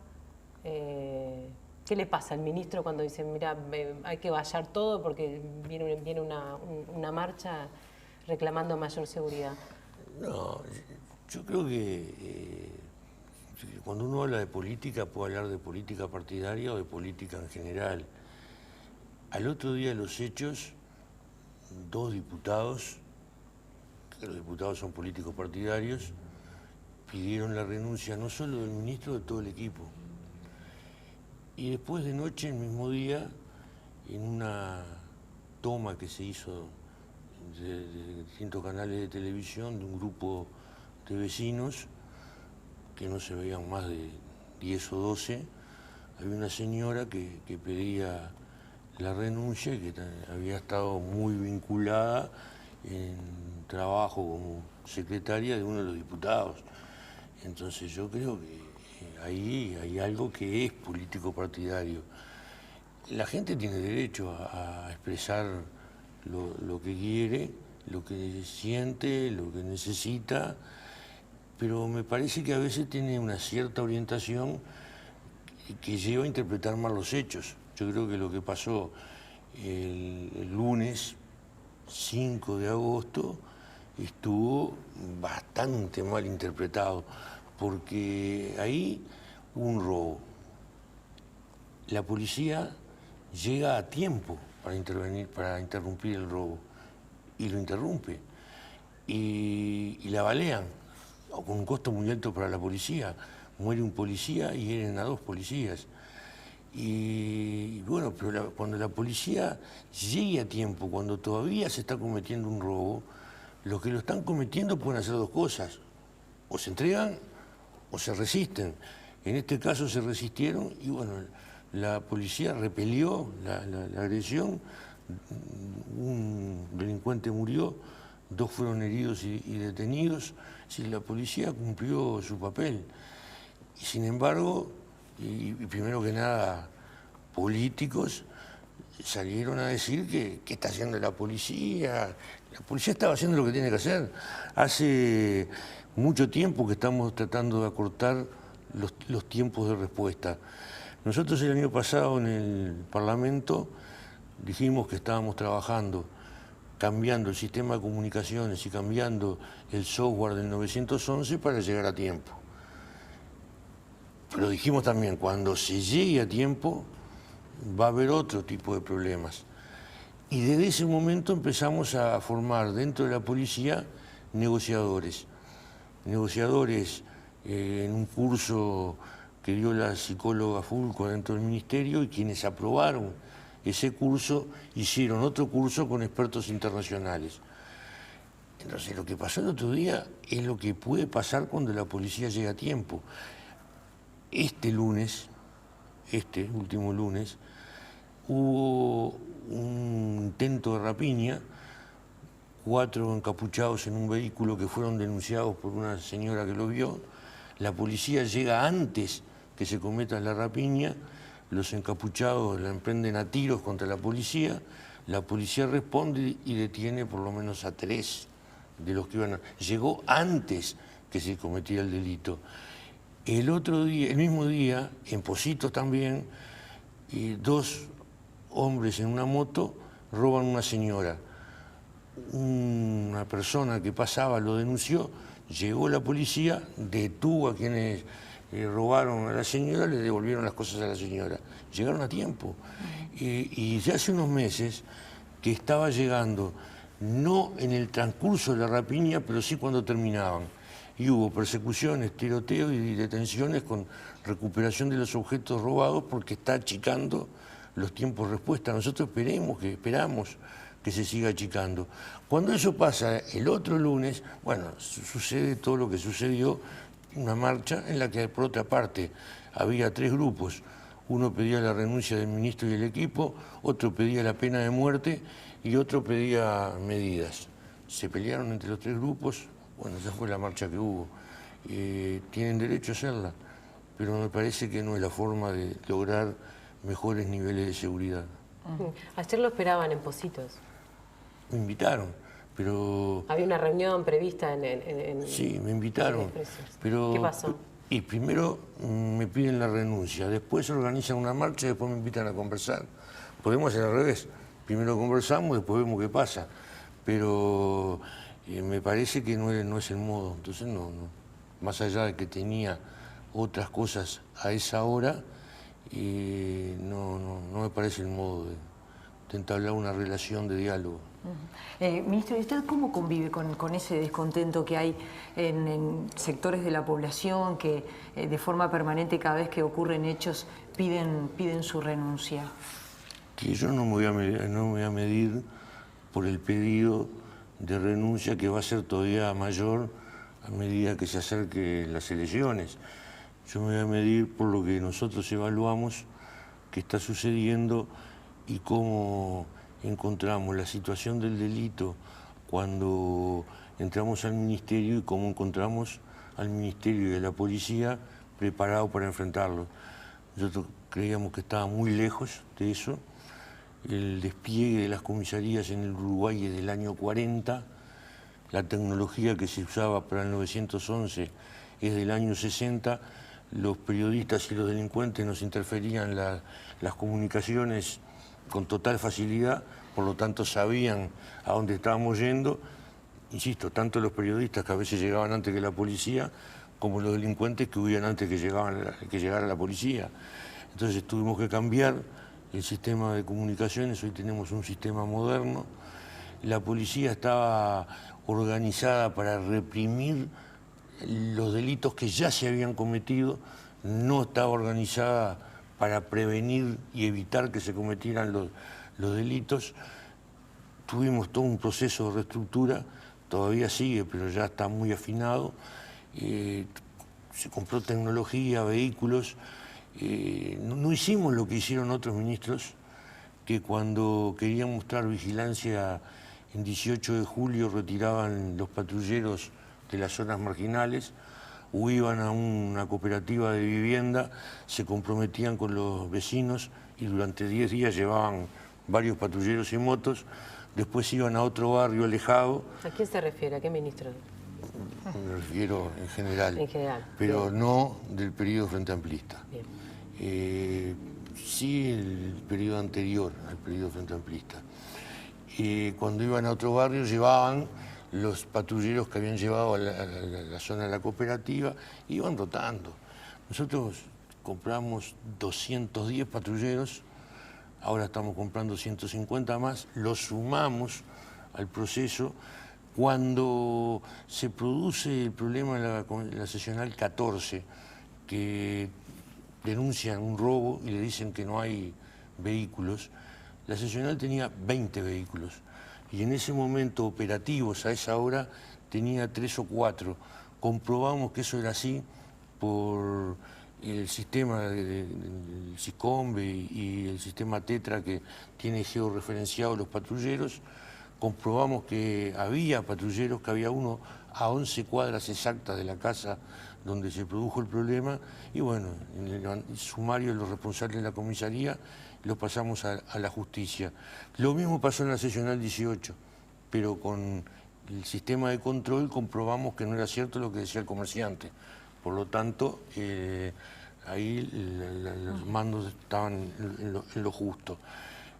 Speaker 1: ¿Qué le pasa al ministro cuando dice, mira, hay que vallar todo porque viene una marcha reclamando mayor seguridad?
Speaker 14: No, yo creo que cuando uno habla de política puede hablar de política partidaria o de política en general. Al otro día de los hechos, 2 diputados, que los diputados son políticos partidarios, pidieron la renuncia no solo del ministro, de todo el equipo. Y después de noche, el mismo día, en una toma que se hizo de distintos canales de televisión, de un grupo de vecinos, que no se veían más de 10 o 12, había una señora que pedía la renuncia y que había estado muy vinculada en trabajo como secretaria de uno de los diputados. Entonces yo creo que ahí hay algo que es político partidario. La gente tiene derecho a expresar lo que quiere, lo que siente, lo que necesita, pero me parece que a veces tiene una cierta orientación que lleva a interpretar mal los hechos. Yo creo que lo que pasó el lunes 5 de agosto estuvo bastante mal interpretado, porque ahí un robo. La policía llega a tiempo para intervenir, para interrumpir el robo, y lo interrumpe. Y la balean, con un costo muy alto para la policía. Muere un policía y hieren a 2 policías. Y bueno, pero cuando la policía llegue a tiempo, cuando todavía se está cometiendo un robo, los que lo están cometiendo pueden hacer 2 cosas. O se entregan o se resisten. En este caso se resistieron y bueno, la policía repelió la agresión, un delincuente murió, 2 fueron heridos y detenidos. Sí, la policía cumplió su papel. Y sin embargo, y primero que nada, políticos salieron a decir que qué está haciendo la policía. La policía estaba haciendo lo que tiene que hacer. Hace mucho tiempo que estamos tratando de acortar los tiempos de respuesta. Nosotros el año pasado en el Parlamento dijimos que estábamos trabajando, cambiando el sistema de comunicaciones y cambiando el software del 911 para llegar a tiempo. Pero dijimos también, cuando se llegue a tiempo, va a haber otro tipo de problemas. Y desde ese momento empezamos a formar dentro de la policía negociadores. Negociadores en un curso que dio la psicóloga Fulco dentro del ministerio, y quienes aprobaron ese curso hicieron otro curso con expertos internacionales. Entonces lo que pasó el otro día es lo que puede pasar cuando la policía llega a tiempo. Este último lunes, hubo un intento de rapiña, 4 encapuchados en un vehículo que fueron denunciados por una señora que lo vio. La policía llega antes que se cometa la rapiña, los encapuchados la emprenden a tiros contra la policía responde y detiene por lo menos a 3 de los que iban a... Llegó antes que se cometiera el delito. El otro día, el mismo día, en Positos también, 2 hombres en una moto roban a una señora. Una persona que pasaba lo denunció, llegó la policía, detuvo a quienes robaron a la señora, le devolvieron las cosas a la señora. Llegaron a tiempo. Y ya hace unos meses que estaba llegando, no en el transcurso de la rapiña, pero sí cuando terminaban. Y hubo persecuciones, tiroteos y detenciones con recuperación de los objetos robados porque está achicando los tiempos de respuesta. Nosotros esperamos que se siga achicando. Cuando eso pasa el otro lunes, bueno, sucede todo lo que sucedió, una marcha en la que por otra parte había 3 grupos. Uno pedía la renuncia del ministro y el equipo, otro pedía la pena de muerte y otro pedía medidas. Se pelearon entre los 3 grupos. Bueno, esa fue la marcha que hubo. Tienen derecho a hacerla, pero me parece que no es la forma de lograr mejores niveles de seguridad.
Speaker 1: Ayer lo esperaban en Positos.
Speaker 14: Me invitaron, pero...
Speaker 1: Había una reunión prevista en
Speaker 14: Sí, me invitaron, pero...
Speaker 1: ¿Qué pasó?
Speaker 14: Y primero me piden la renuncia, después organizan una marcha y después me invitan a conversar. Podemos hacer al revés. Primero conversamos, después vemos qué pasa. Pero... me parece que no es el modo, entonces no. Más allá de que tenía otras cosas a esa hora, no me parece el modo de entablar una relación de diálogo.
Speaker 13: Ministro, ¿y usted cómo convive con ese descontento que hay en sectores de la población que de forma permanente cada vez que ocurren hechos piden su renuncia?
Speaker 14: Que yo no me voy a medir por el pedido de renuncia que va a ser todavía mayor a medida que se acerquen las elecciones. Yo me voy a medir por lo que nosotros evaluamos que está sucediendo y cómo encontramos la situación del delito cuando entramos al ministerio y cómo encontramos al ministerio y a la policía preparado para enfrentarlo. Nosotros creíamos que estaba muy lejos de eso. El despliegue de las comisarías en el Uruguay es del año 40, la tecnología que se usaba para el 911 es del año 60, los periodistas y los delincuentes nos interferían las comunicaciones con total facilidad, por lo tanto sabían a dónde estábamos yendo. Insisto, tanto los periodistas, que a veces llegaban antes que la policía, como los delincuentes que huían antes que llegara la policía. Entonces tuvimos que cambiar el sistema de comunicaciones, hoy tenemos un sistema moderno. La policía estaba organizada para reprimir los delitos que ya se habían cometido, no estaba organizada para prevenir y evitar que se cometieran los delitos. Tuvimos todo un proceso de reestructura, todavía sigue, pero ya está muy afinado. Se compró tecnología, vehículos. No hicimos lo que hicieron otros ministros, que cuando querían mostrar vigilancia en 18 de julio retiraban los patrulleros de las zonas marginales, o iban a una cooperativa de vivienda, se comprometían con los vecinos y durante 10 días llevaban varios patrulleros y motos, después iban a otro barrio alejado.
Speaker 1: ¿A quién se refiere? ¿A qué ministro?
Speaker 14: Me refiero en general.
Speaker 1: En general.
Speaker 14: Pero
Speaker 1: bien.
Speaker 14: No del periodo frente amplista.
Speaker 1: Bien.
Speaker 14: Sí el periodo anterior al periodo frente amplista. Cuando iban a otro barrio llevaban los patrulleros que habían llevado a la zona de la cooperativa, iban rotando. Nosotros compramos 210 patrulleros, ahora estamos comprando 150 más, los sumamos al proceso. Cuando se produce el problema en la seccional 14, que denuncian un robo y le dicen que no hay vehículos, la seccional tenía 20 vehículos y en ese momento operativos a esa hora tenía 3 o 4. Comprobamos que eso era así por el sistema del SICOMBE y el sistema TETRA que tiene georreferenciados los patrulleros. Comprobamos que había patrulleros, que había uno a 11 cuadras exactas de la casa donde se produjo el problema, y bueno, en el sumario de los responsables de la comisaría lo pasamos a la justicia. Lo mismo pasó en la seccional 18, pero con el sistema de control comprobamos que no era cierto lo que decía el comerciante. Por lo tanto, ahí los mandos estaban en lo justo.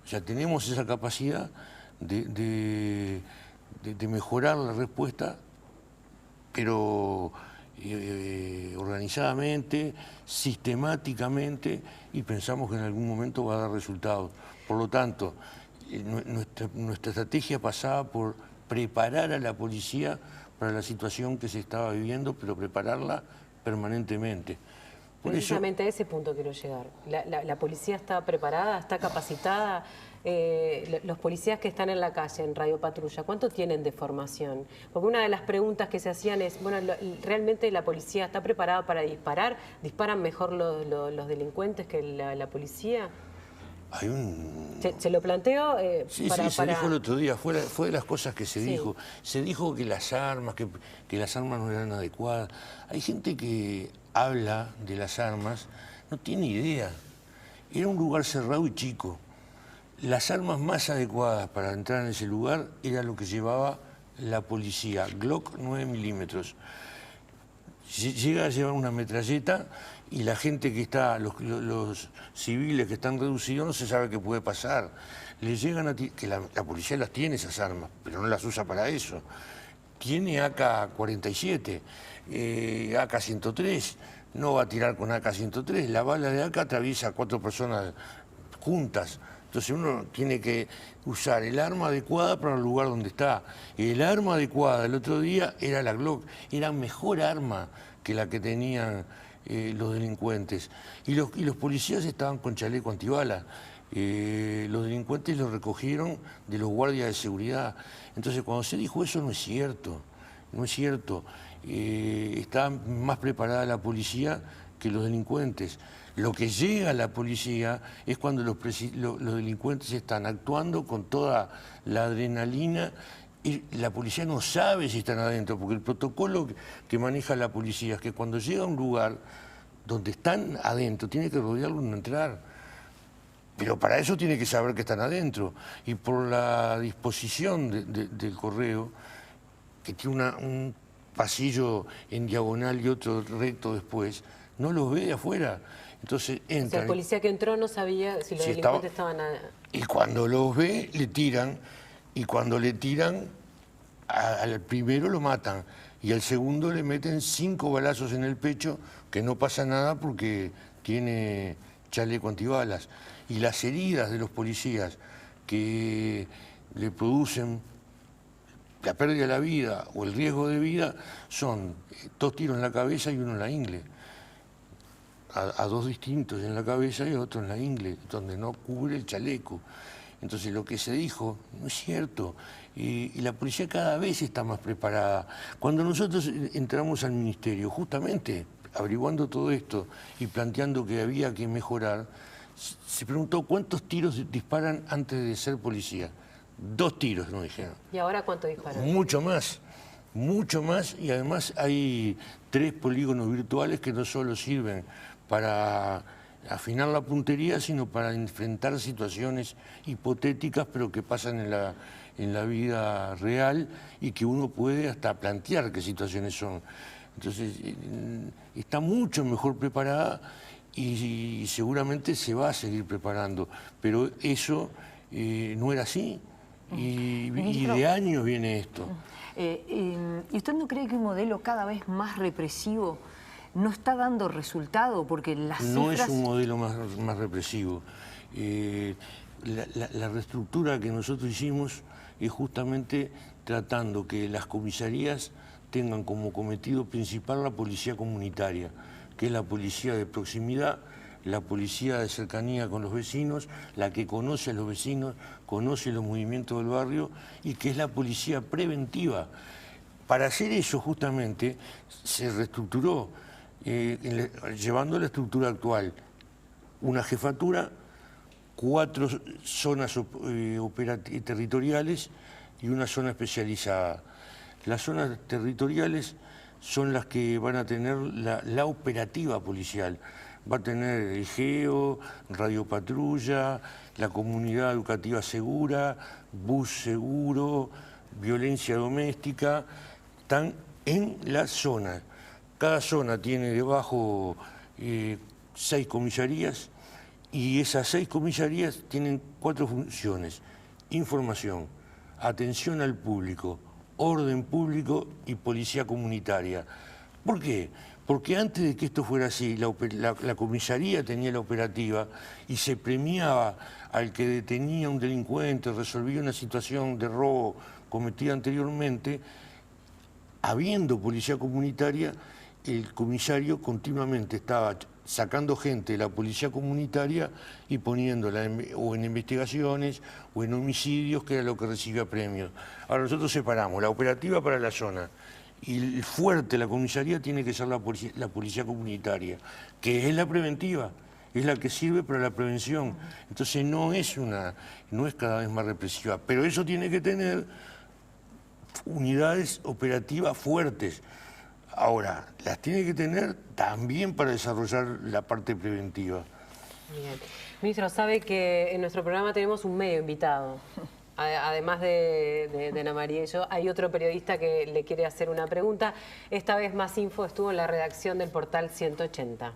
Speaker 14: O sea, tenemos esa capacidad de mejorar la respuesta, pero organizadamente, sistemáticamente, y pensamos que en algún momento va a dar resultados. Por lo tanto, nuestra estrategia pasaba por preparar a la policía para la situación que se estaba viviendo, pero prepararla permanentemente. Por
Speaker 1: Precisamente a ese punto quiero llegar. ¿La policía está preparada, está capacitada? Los policías que están en la calle, en Radio Patrulla, ¿cuánto tienen de formación? Porque una de las preguntas que se hacían es, bueno, ¿realmente la policía está preparada para disparar? ¿Disparan mejor los delincuentes que la policía?
Speaker 14: Hay un...
Speaker 1: Se lo planteo
Speaker 14: se dijo el otro día, fue de las cosas que se dijo. Se dijo que las armas no eran adecuadas. Hay gente que habla de las armas, no tiene idea. Era un lugar cerrado y chico. Las armas más adecuadas para entrar en ese lugar era lo que llevaba la policía, Glock 9 milímetros. Llega a llevar una metralleta y la gente que está, los civiles que están reducidos, no se sabe qué puede pasar. Le llegan que la policía las tiene esas armas, pero no las usa para eso. Tiene AK-47, AK-103, no va a tirar con AK-103. La bala de AK atraviesa a 4 personas juntas. Entonces uno tiene que usar el arma adecuada para el lugar donde está. El arma adecuada el otro día era la Glock, era mejor arma que la que tenían los delincuentes. Y los policías estaban con chaleco antibala. Los delincuentes los recogieron de los guardias de seguridad. Entonces cuando se dijo eso no es cierto, no es cierto. Está más preparada la policía que los delincuentes. Lo que llega a la policía es cuando los delincuentes están actuando con toda la adrenalina y la policía no sabe si están adentro, porque el protocolo que maneja la policía es que cuando llega a un lugar donde están adentro, tiene que rodearlo y no entrar. Pero para eso tiene que saber que están adentro. Y por la disposición del correo, que tiene un pasillo en diagonal y otro recto después, no los ve de afuera. Entonces entran.
Speaker 1: O sea, el policía que entró no sabía si los delincuentes estaban...
Speaker 14: Y cuando los ve, le tiran. Y cuando le tiran, al primero lo matan. y al segundo le meten 5 balazos en el pecho, que no pasa nada porque tiene chaleco antibalas. Y las heridas de los policías que le producen la pérdida de la vida o el riesgo de vida son 2 tiros en la cabeza y 1 en la ingle. A 2 distintos en la cabeza y otro en la ingle, donde no cubre el chaleco. Entonces lo que se dijo no es cierto. Y la policía cada vez está más preparada. Cuando nosotros entramos al ministerio, justamente averiguando todo esto y planteando que había que mejorar, se preguntó cuántos tiros disparan antes de ser policía. 2 tiros, nos dijeron.
Speaker 1: ¿Y ahora cuánto disparan?
Speaker 14: Mucho más, y además hay 3 polígonos virtuales que no solo sirven para afinar la puntería, sino para enfrentar situaciones hipotéticas, pero que pasan en la vida real y que uno puede hasta plantear qué situaciones son. Entonces, está mucho mejor preparada y seguramente se va a seguir preparando, pero eso no era así. Y de años viene esto.
Speaker 13: ¿Y usted no cree que un modelo cada vez más represivo no está dando resultado? Porque las cifras...
Speaker 14: No es un modelo más represivo. La reestructura que nosotros hicimos es justamente tratando que las comisarías tengan como cometido principal la policía comunitaria, que es la policía de proximidad, la policía de cercanía con los vecinos, la que conoce a los vecinos, conoce los movimientos del barrio y que es la policía preventiva. Para hacer eso justamente se reestructuró, llevando la estructura actual, una jefatura, 4 zonas territoriales y una zona especializada. Las zonas territoriales son las que van a tener la operativa policial. Va a tener el GEO, radiopatrulla, la comunidad educativa segura, bus seguro, violencia doméstica. Están en la zona. Cada zona tiene debajo 6 comisarías y esas 6 comisarías tienen 4 funciones: información, atención al público, orden público y policía comunitaria. ¿Por qué? Porque antes de que esto fuera así, la comisaría tenía la operativa y se premiaba al que detenía a un delincuente, resolvía una situación de robo cometida anteriormente. Habiendo policía comunitaria, el comisario continuamente estaba sacando gente de la policía comunitaria y poniéndola o en investigaciones o en homicidios, que era lo que recibía premios. Ahora nosotros separamos la operativa para la zona y el fuerte, la comisaría, tiene que ser la policía comunitaria, que es la preventiva, es la que sirve para la prevención. Entonces no es cada vez más represiva, pero eso tiene que tener unidades operativas fuertes. Ahora, las tiene que tener también para desarrollar la parte preventiva.
Speaker 1: Bien. Ministro, sabe que en nuestro programa tenemos un medio invitado. Además de Ana María y yo, hay otro periodista que le quiere hacer una pregunta. Esta vez Más Info estuvo en la redacción del portal 180.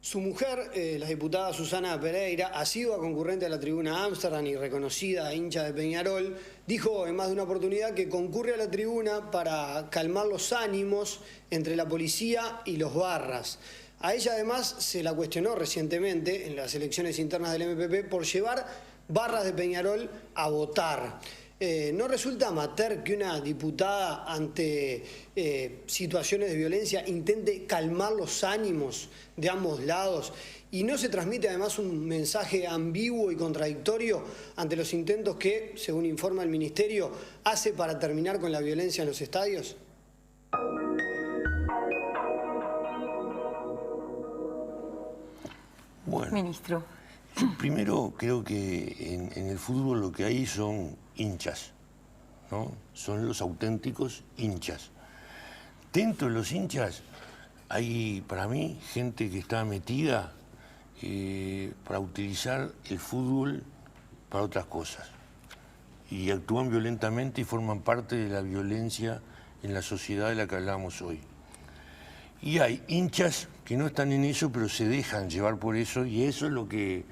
Speaker 15: Su mujer, la diputada Susana Pereira, asidua concurrente a la tribuna Ámsterdam y reconocida hincha de Peñarol, dijo en más de una oportunidad que concurre a la tribuna para calmar los ánimos entre la policía y los barras. A ella además se la cuestionó recientemente en las elecciones internas del MPP por llevar barras de Peñarol a votar. ¿No resulta amateur que una diputada ante situaciones de violencia intente calmar los ánimos de ambos lados? ¿Y no se transmite además un mensaje ambiguo y contradictorio ante los intentos que, según informa el Ministerio, hace para terminar con la violencia en los estadios?
Speaker 14: Bueno,
Speaker 13: ministro.
Speaker 14: Primero creo que en el fútbol lo que hay son hinchas, ¿no? Son los auténticos hinchas. Dentro de los hinchas hay, para mí, gente que está metida para utilizar el fútbol para otras cosas. Y actúan violentamente y forman parte de la violencia en la sociedad de la que hablamos hoy. Y hay hinchas que no están en eso, pero se dejan llevar por eso, y eso es lo que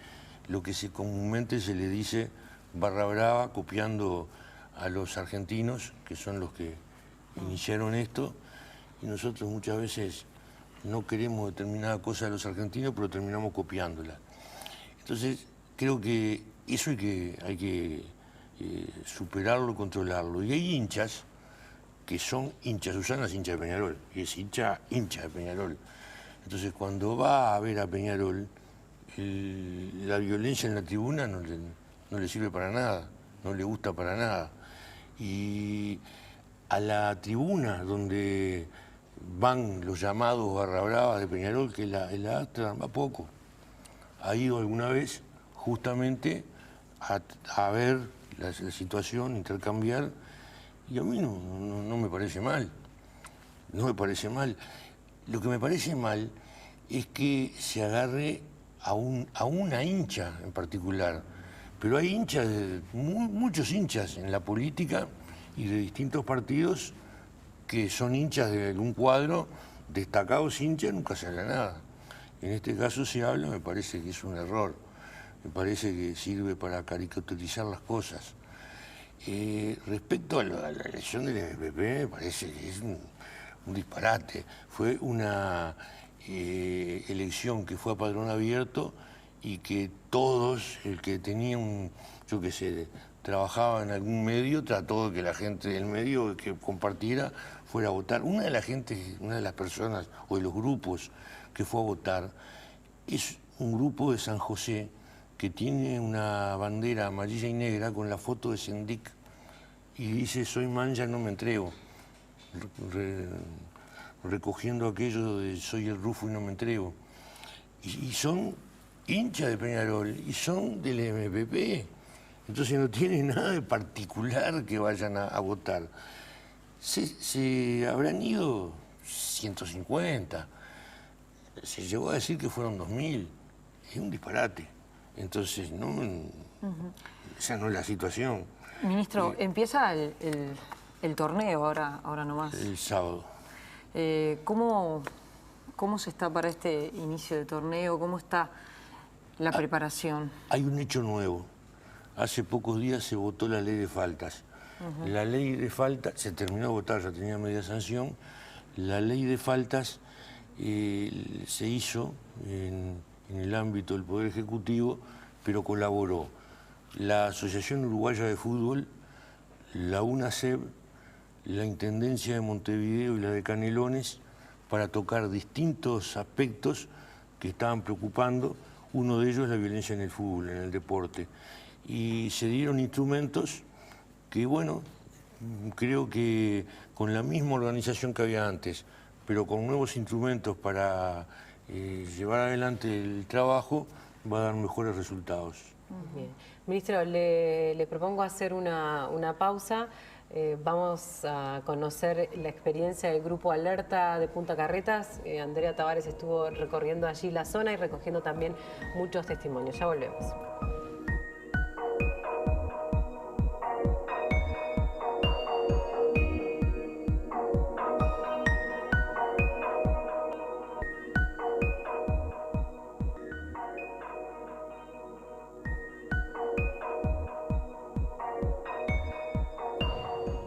Speaker 14: comúnmente se le dice barra brava, copiando a los argentinos, que son los que iniciaron esto, y nosotros muchas veces no queremos determinada cosa de los argentinos, pero terminamos copiándola. Entonces, creo que eso hay que superarlo, controlarlo. Y hay hinchas que son hinchas. Susana es hincha de Peñarol, y es hincha de Peñarol. Entonces, cuando va a ver a Peñarol, la violencia en la tribuna no le sirve para nada, no le gusta para nada. Y a la tribuna donde van los llamados barra brava de Peñarol, que es la Amsterdam, va poco. Ha ido alguna vez justamente a ver la situación, intercambiar, y a mí no me parece mal. No me parece mal. Lo que me parece mal es que se agarre a una hincha en particular. Pero hay hinchas, muchos hinchas en la política y de distintos partidos que son hinchas de algún cuadro, destacados hinchas, nunca se habla nada. En este caso se habla, me parece que es un error. Me parece que sirve para caricaturizar las cosas. Respecto a la elección del MPP, me parece que es un disparate. Fue una elección que fue a padrón abierto y que todos, el que tenía yo qué sé, trabajaba en algún medio, trató de que la gente del medio que compartiera fuera a votar. Una de las personas o de los grupos que fue a votar es un grupo de San José que tiene una bandera amarilla y negra con la foto de Sendik y dice: soy manja, no me entrego, recogiendo aquello de soy el Rufo y no me entrego. Y son hinchas de Peñarol y son del MPP, entonces no tiene nada de particular que vayan a votar. Se habrán ido 150, se llegó a decir que fueron 2000, es un disparate. Entonces, esa no es la situación.
Speaker 13: Ministro, empieza el torneo ahora nomás.
Speaker 14: El sábado.
Speaker 13: ¿Cómo se está para este inicio de torneo? ¿Cómo está la preparación?
Speaker 14: Hay un hecho nuevo. Hace pocos días se votó la ley de faltas. La ley de faltas, se terminó de votar, ya tenía media sanción. La ley de faltas se hizo en el ámbito del Poder Ejecutivo, pero colaboró la Asociación Uruguaya de Fútbol, la UNACEB, la Intendencia de Montevideo y la de Canelones, para tocar distintos aspectos que estaban preocupando. Uno de ellos es la violencia en el fútbol, en el deporte. Y se dieron instrumentos que, bueno, creo que con la misma organización que había antes, pero con nuevos instrumentos para llevar adelante el trabajo, va a dar mejores resultados.
Speaker 1: Bien. Ministro, le propongo hacer una pausa. Vamos a conocer la experiencia del Grupo Alerta de Punta Carretas. Andrea Tavares estuvo recorriendo allí la zona y recogiendo también muchos testimonios. Ya volvemos.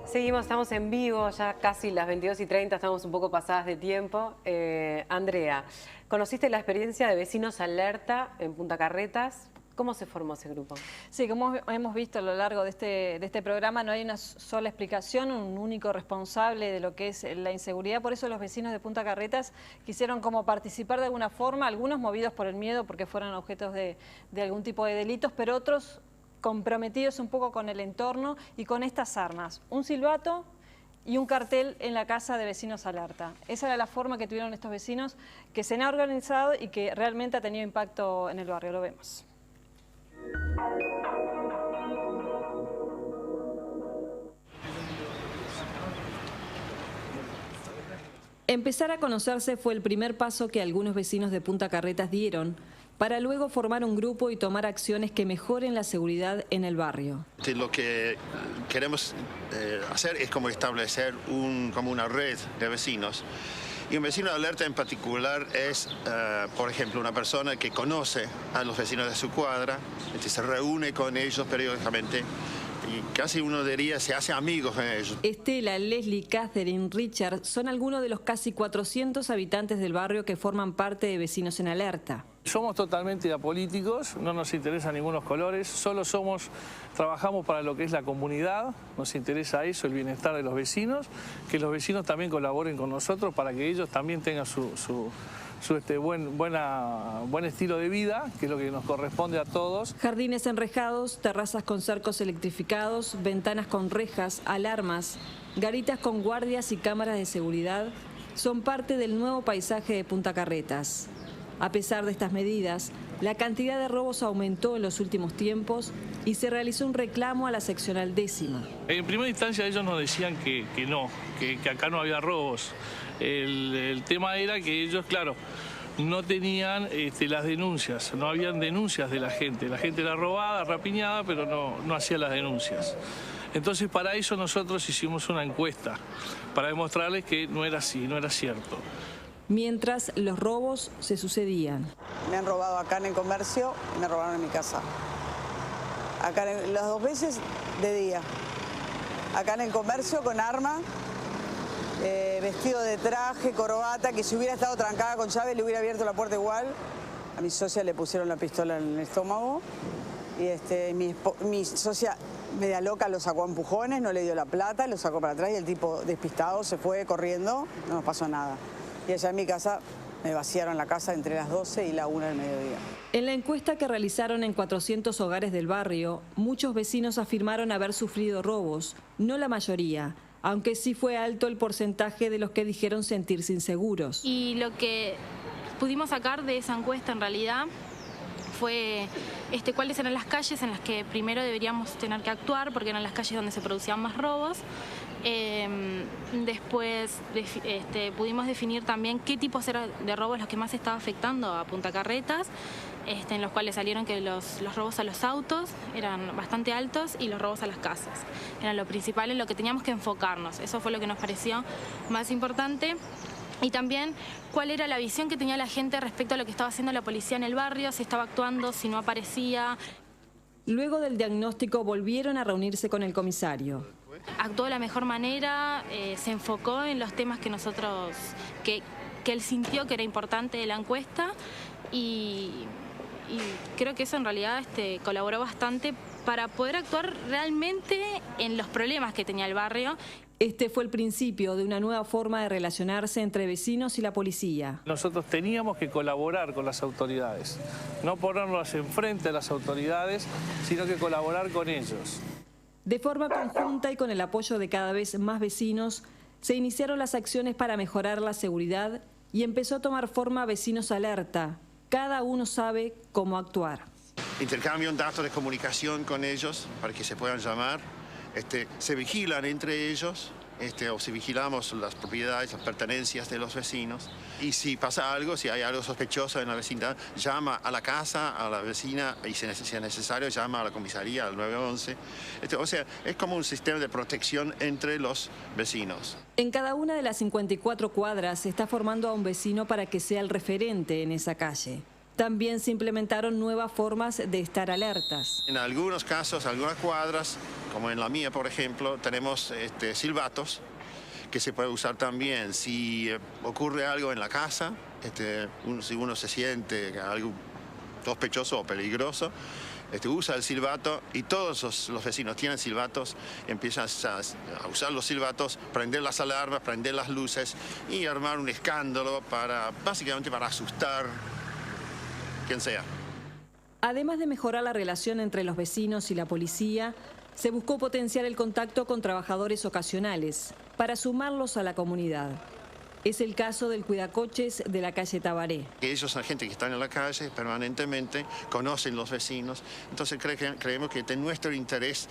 Speaker 1: Seguimos, estamos en vivo, ya casi las 22:30, estamos un poco pasadas de tiempo. Andrea, ¿conociste la experiencia de Vecinos Alerta en Punta Carretas? ¿Cómo se formó ese grupo?
Speaker 7: Sí, como hemos visto a lo largo de este programa, no hay una sola explicación, un único responsable de lo que es la inseguridad. Por eso los vecinos de Punta Carretas quisieron como participar de alguna forma, algunos movidos por el miedo porque fueron objetos de algún tipo de delitos, pero otros comprometidos un poco con el entorno y con estas armas, un silbato y un cartel en la casa de Vecinos Alerta. Esa era la forma que tuvieron estos vecinos, que se han organizado y que realmente ha tenido impacto en el barrio, lo vemos.
Speaker 10: Empezar a conocerse fue el primer paso que algunos vecinos de Punta Carretas dieron para luego formar un grupo y tomar acciones que mejoren la seguridad en el barrio.
Speaker 6: Sí, lo que queremos hacer es como establecer como una red de vecinos Y un vecino de alerta en particular es, por ejemplo, una persona que conoce a los vecinos de su cuadra, se reúne con ellos periódicamente y casi uno diría se hace amigos con ellos.
Speaker 10: Estela, Leslie, Catherine, Richard son algunos de los casi 400 habitantes del barrio que forman parte de Vecinos en Alerta.
Speaker 16: Somos totalmente apolíticos, no nos interesan ningunos colores, solo trabajamos para lo que es la comunidad, nos interesa eso, el bienestar de los vecinos, que los vecinos también colaboren con nosotros para que ellos también tengan su buen estilo de vida, que es lo que nos corresponde a todos.
Speaker 10: Jardines enrejados, terrazas con cercos electrificados, ventanas con rejas, alarmas, garitas con guardias y cámaras de seguridad son parte del nuevo paisaje de Punta Carretas. A pesar de estas medidas, la cantidad de robos aumentó en los últimos tiempos y se realizó un reclamo a la seccional 10ª.
Speaker 16: En primera instancia ellos nos decían que no, que acá no había robos. El tema era que ellos, claro, no tenían las denuncias, no habían denuncias de la gente. La gente era robada, rapiñada, pero no hacía las denuncias. Entonces para eso nosotros hicimos una encuesta, para demostrarles que no era así, no era cierto.
Speaker 10: Mientras los robos se sucedían.
Speaker 5: Me han robado acá en el comercio y me robaron en mi casa. Acá las 2 veces de día. Acá en el comercio con arma, vestido de traje, corbata, que si hubiera estado trancada con llave le hubiera abierto la puerta igual. A mi socia le pusieron la pistola en el estómago y mi socia media loca lo sacó a empujones, no le dio la plata, lo sacó para atrás y el tipo despistado se fue corriendo, no nos pasó nada. Y allá en mi casa me vaciaron la casa entre las 12 y la 1 del mediodía.
Speaker 10: En la encuesta que realizaron en 400 hogares del barrio, muchos vecinos afirmaron haber sufrido robos, no la mayoría, aunque sí fue alto el porcentaje de los que dijeron sentirse inseguros.
Speaker 17: Y lo que pudimos sacar de esa encuesta en realidad fue cuáles eran las calles en las que primero deberíamos tener que actuar, porque eran las calles donde se producían más robos. Después pudimos definir también qué tipos de robos los que más estaba afectando a Punta Carretas, en los cuales salieron que los robos a los autos eran bastante altos y los robos a las casas. Era lo principal en lo que teníamos que enfocarnos. Eso fue lo que nos pareció más importante. Y también cuál era la visión que tenía la gente respecto a lo que estaba haciendo la policía en el barrio, si estaba actuando, si no aparecía.
Speaker 10: Luego del diagnóstico volvieron a reunirse con el comisario.
Speaker 17: Actuó de la mejor manera, se enfocó en los temas que él sintió que era importante de la encuesta y creo que eso en realidad colaboró bastante para poder actuar realmente en los problemas que tenía el barrio.
Speaker 10: Este fue el principio de una nueva forma de relacionarse entre vecinos y la policía.
Speaker 16: Nosotros teníamos que colaborar con las autoridades, no ponernos enfrente a las autoridades, sino que colaborar con ellos.
Speaker 10: De forma conjunta y con el apoyo de cada vez más vecinos, se iniciaron las acciones para mejorar la seguridad y empezó a tomar forma Vecinos Alerta. Cada uno sabe cómo actuar.
Speaker 6: Intercambian datos de comunicación con ellos para que se puedan llamar. Se vigilan entre ellos, o si vigilamos las propiedades, las pertenencias de los vecinos. Y si pasa algo, si hay algo sospechoso en la vecindad, llama a la casa, a la vecina, y si es necesario, llama a la comisaría, al 911. O sea, es como un sistema de protección entre los vecinos.
Speaker 10: En cada una de las 54 cuadras se está formando a un vecino para que sea el referente en esa calle. También se implementaron nuevas formas de estar alertas.
Speaker 6: En algunos casos, algunas cuadras, como en la mía, por ejemplo, tenemos silbatos que se puede usar también si ocurre algo en la casa, si uno se siente algo sospechoso o peligroso, usa el silbato y todos los vecinos tienen silbatos, empiezan a usar los silbatos, prender las alarmas, prender las luces y armar un escándalo básicamente para asustar quien sea.
Speaker 10: Además de mejorar la relación entre los vecinos y la policía, se buscó potenciar el contacto con trabajadores ocasionales para sumarlos a la comunidad. Es el caso del cuidacoches de la calle Tabaré.
Speaker 6: Ellos son gente que están en la calle permanentemente, conocen los vecinos, entonces creemos que es de nuestro interés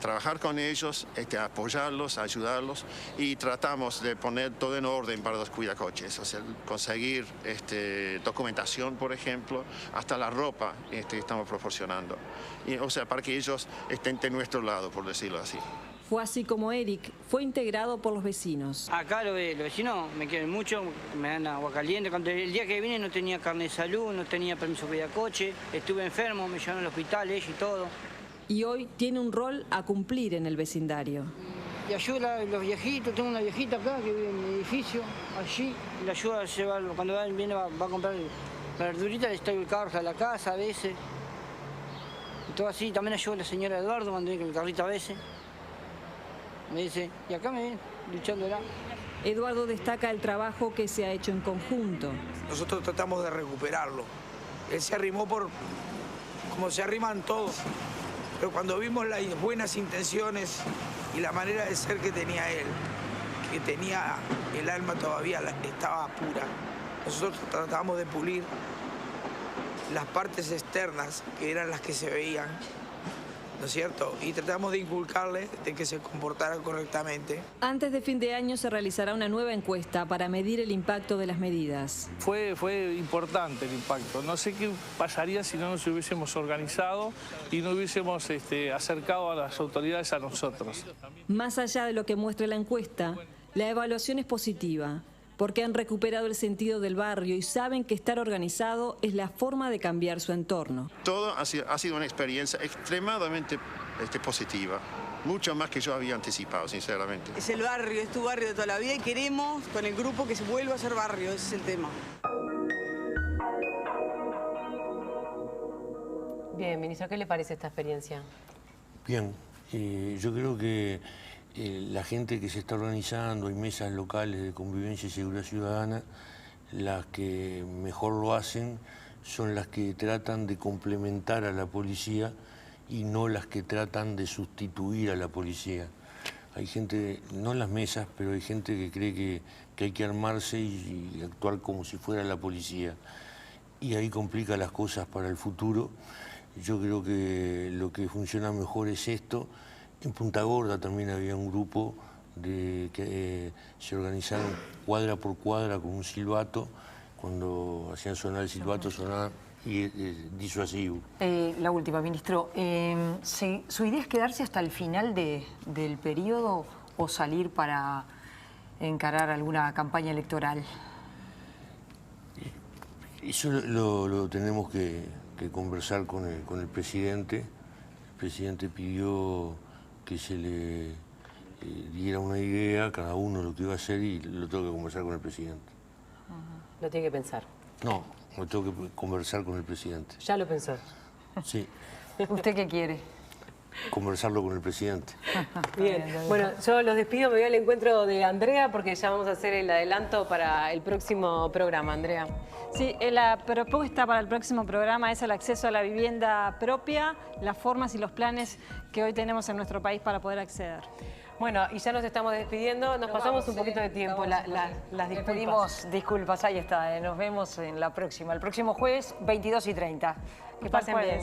Speaker 6: trabajar con ellos, apoyarlos, ayudarlos y tratamos de poner todo en orden para los cuidacoches, o sea, conseguir documentación, por ejemplo, hasta la ropa estamos proporcionando, o sea, para que ellos estén de nuestro lado, por decirlo así.
Speaker 10: Fue así como Eric fue integrado por los vecinos.
Speaker 18: Acá los vecinos me quieren mucho, me dan agua caliente. El día que vine no tenía carnet de salud, no tenía permiso para ir a coche, estuve enfermo, me llevaron al hospital, ella y todo.
Speaker 10: Y hoy tiene un rol a cumplir en el vecindario.
Speaker 18: Y ayuda a los viejitos, tengo una viejita acá que vive en el edificio, allí, y la ayuda a llevar, cuando viene va a comprar verduritas, le estoy el carro a la casa a veces. Y todo así, también ayuda a la señora Eduardo cuando viene con el carrito a veces. Me dice, y acá me ven, luchándola.
Speaker 10: Eduardo destaca el trabajo que se ha hecho en conjunto.
Speaker 19: Nosotros tratamos de recuperarlo. Él se arrimó como se arriman todos. Pero cuando vimos las buenas intenciones y la manera de ser que tenía él, que tenía el alma todavía, estaba pura, nosotros tratamos de pulir las partes externas, que eran las que se veían, ¿no es cierto? Y tratamos de inculcarle de que se comportara correctamente.
Speaker 10: Antes de fin de año se realizará una nueva encuesta para medir el impacto de las medidas.
Speaker 16: Fue importante el impacto. No sé qué pasaría si no nos hubiésemos organizado y no hubiésemos acercado a las autoridades a nosotros.
Speaker 10: Más allá de lo que muestre la encuesta, la evaluación es positiva, porque han recuperado el sentido del barrio y saben que estar organizado es la forma de cambiar su entorno.
Speaker 6: Todo ha sido una experiencia extremadamente positiva, mucho más que yo había anticipado, sinceramente.
Speaker 5: Es el barrio, es tu barrio de toda la vida y queremos con el grupo que se vuelva a ser barrio, ese es el tema.
Speaker 1: Bien, ministro, ¿qué le parece esta experiencia?
Speaker 14: Bien, yo creo que la gente que se está organizando, hay mesas locales de convivencia y seguridad ciudadana, las que mejor lo hacen son las que tratan de complementar a la policía y no las que tratan de sustituir a la policía. Hay gente, no en las mesas, pero hay gente que cree que hay que armarse y actuar como si fuera la policía. Y ahí complica las cosas para el futuro. Yo creo que lo que funciona mejor es esto. En Punta Gorda también había un grupo que se organizaron cuadra por cuadra con un silbato. Cuando hacían sonar el silbato sonaba y disuasivo.
Speaker 13: La última, ministro. ¿Su idea es quedarse hasta el final del periodo o salir para encarar alguna campaña electoral?
Speaker 14: Eso lo tenemos que conversar con el presidente. El presidente pidió que se le diera una idea, cada uno lo que iba a hacer, y lo tengo que conversar con el presidente.
Speaker 1: Lo tiene que pensar.
Speaker 14: No, lo tengo que conversar con el presidente.
Speaker 1: ¿Ya lo pensó?
Speaker 14: Sí.
Speaker 13: ¿Usted qué quiere?
Speaker 14: Conversarlo con el presidente.
Speaker 1: Bien, bueno, yo los despido, me voy al encuentro de Andrea porque ya vamos a hacer el adelanto para el próximo programa. Andrea.
Speaker 7: Sí, la propuesta para el próximo programa es el acceso a la vivienda propia, las formas y los planes que hoy tenemos en nuestro país para poder acceder.
Speaker 1: Bueno, y ya nos estamos despidiendo, nos pasamos un poquito de tiempo, las disculpas.
Speaker 13: Pedimos disculpas, ahí está, nos vemos en la próxima, el próximo jueves, 22:30. Que pasen bien.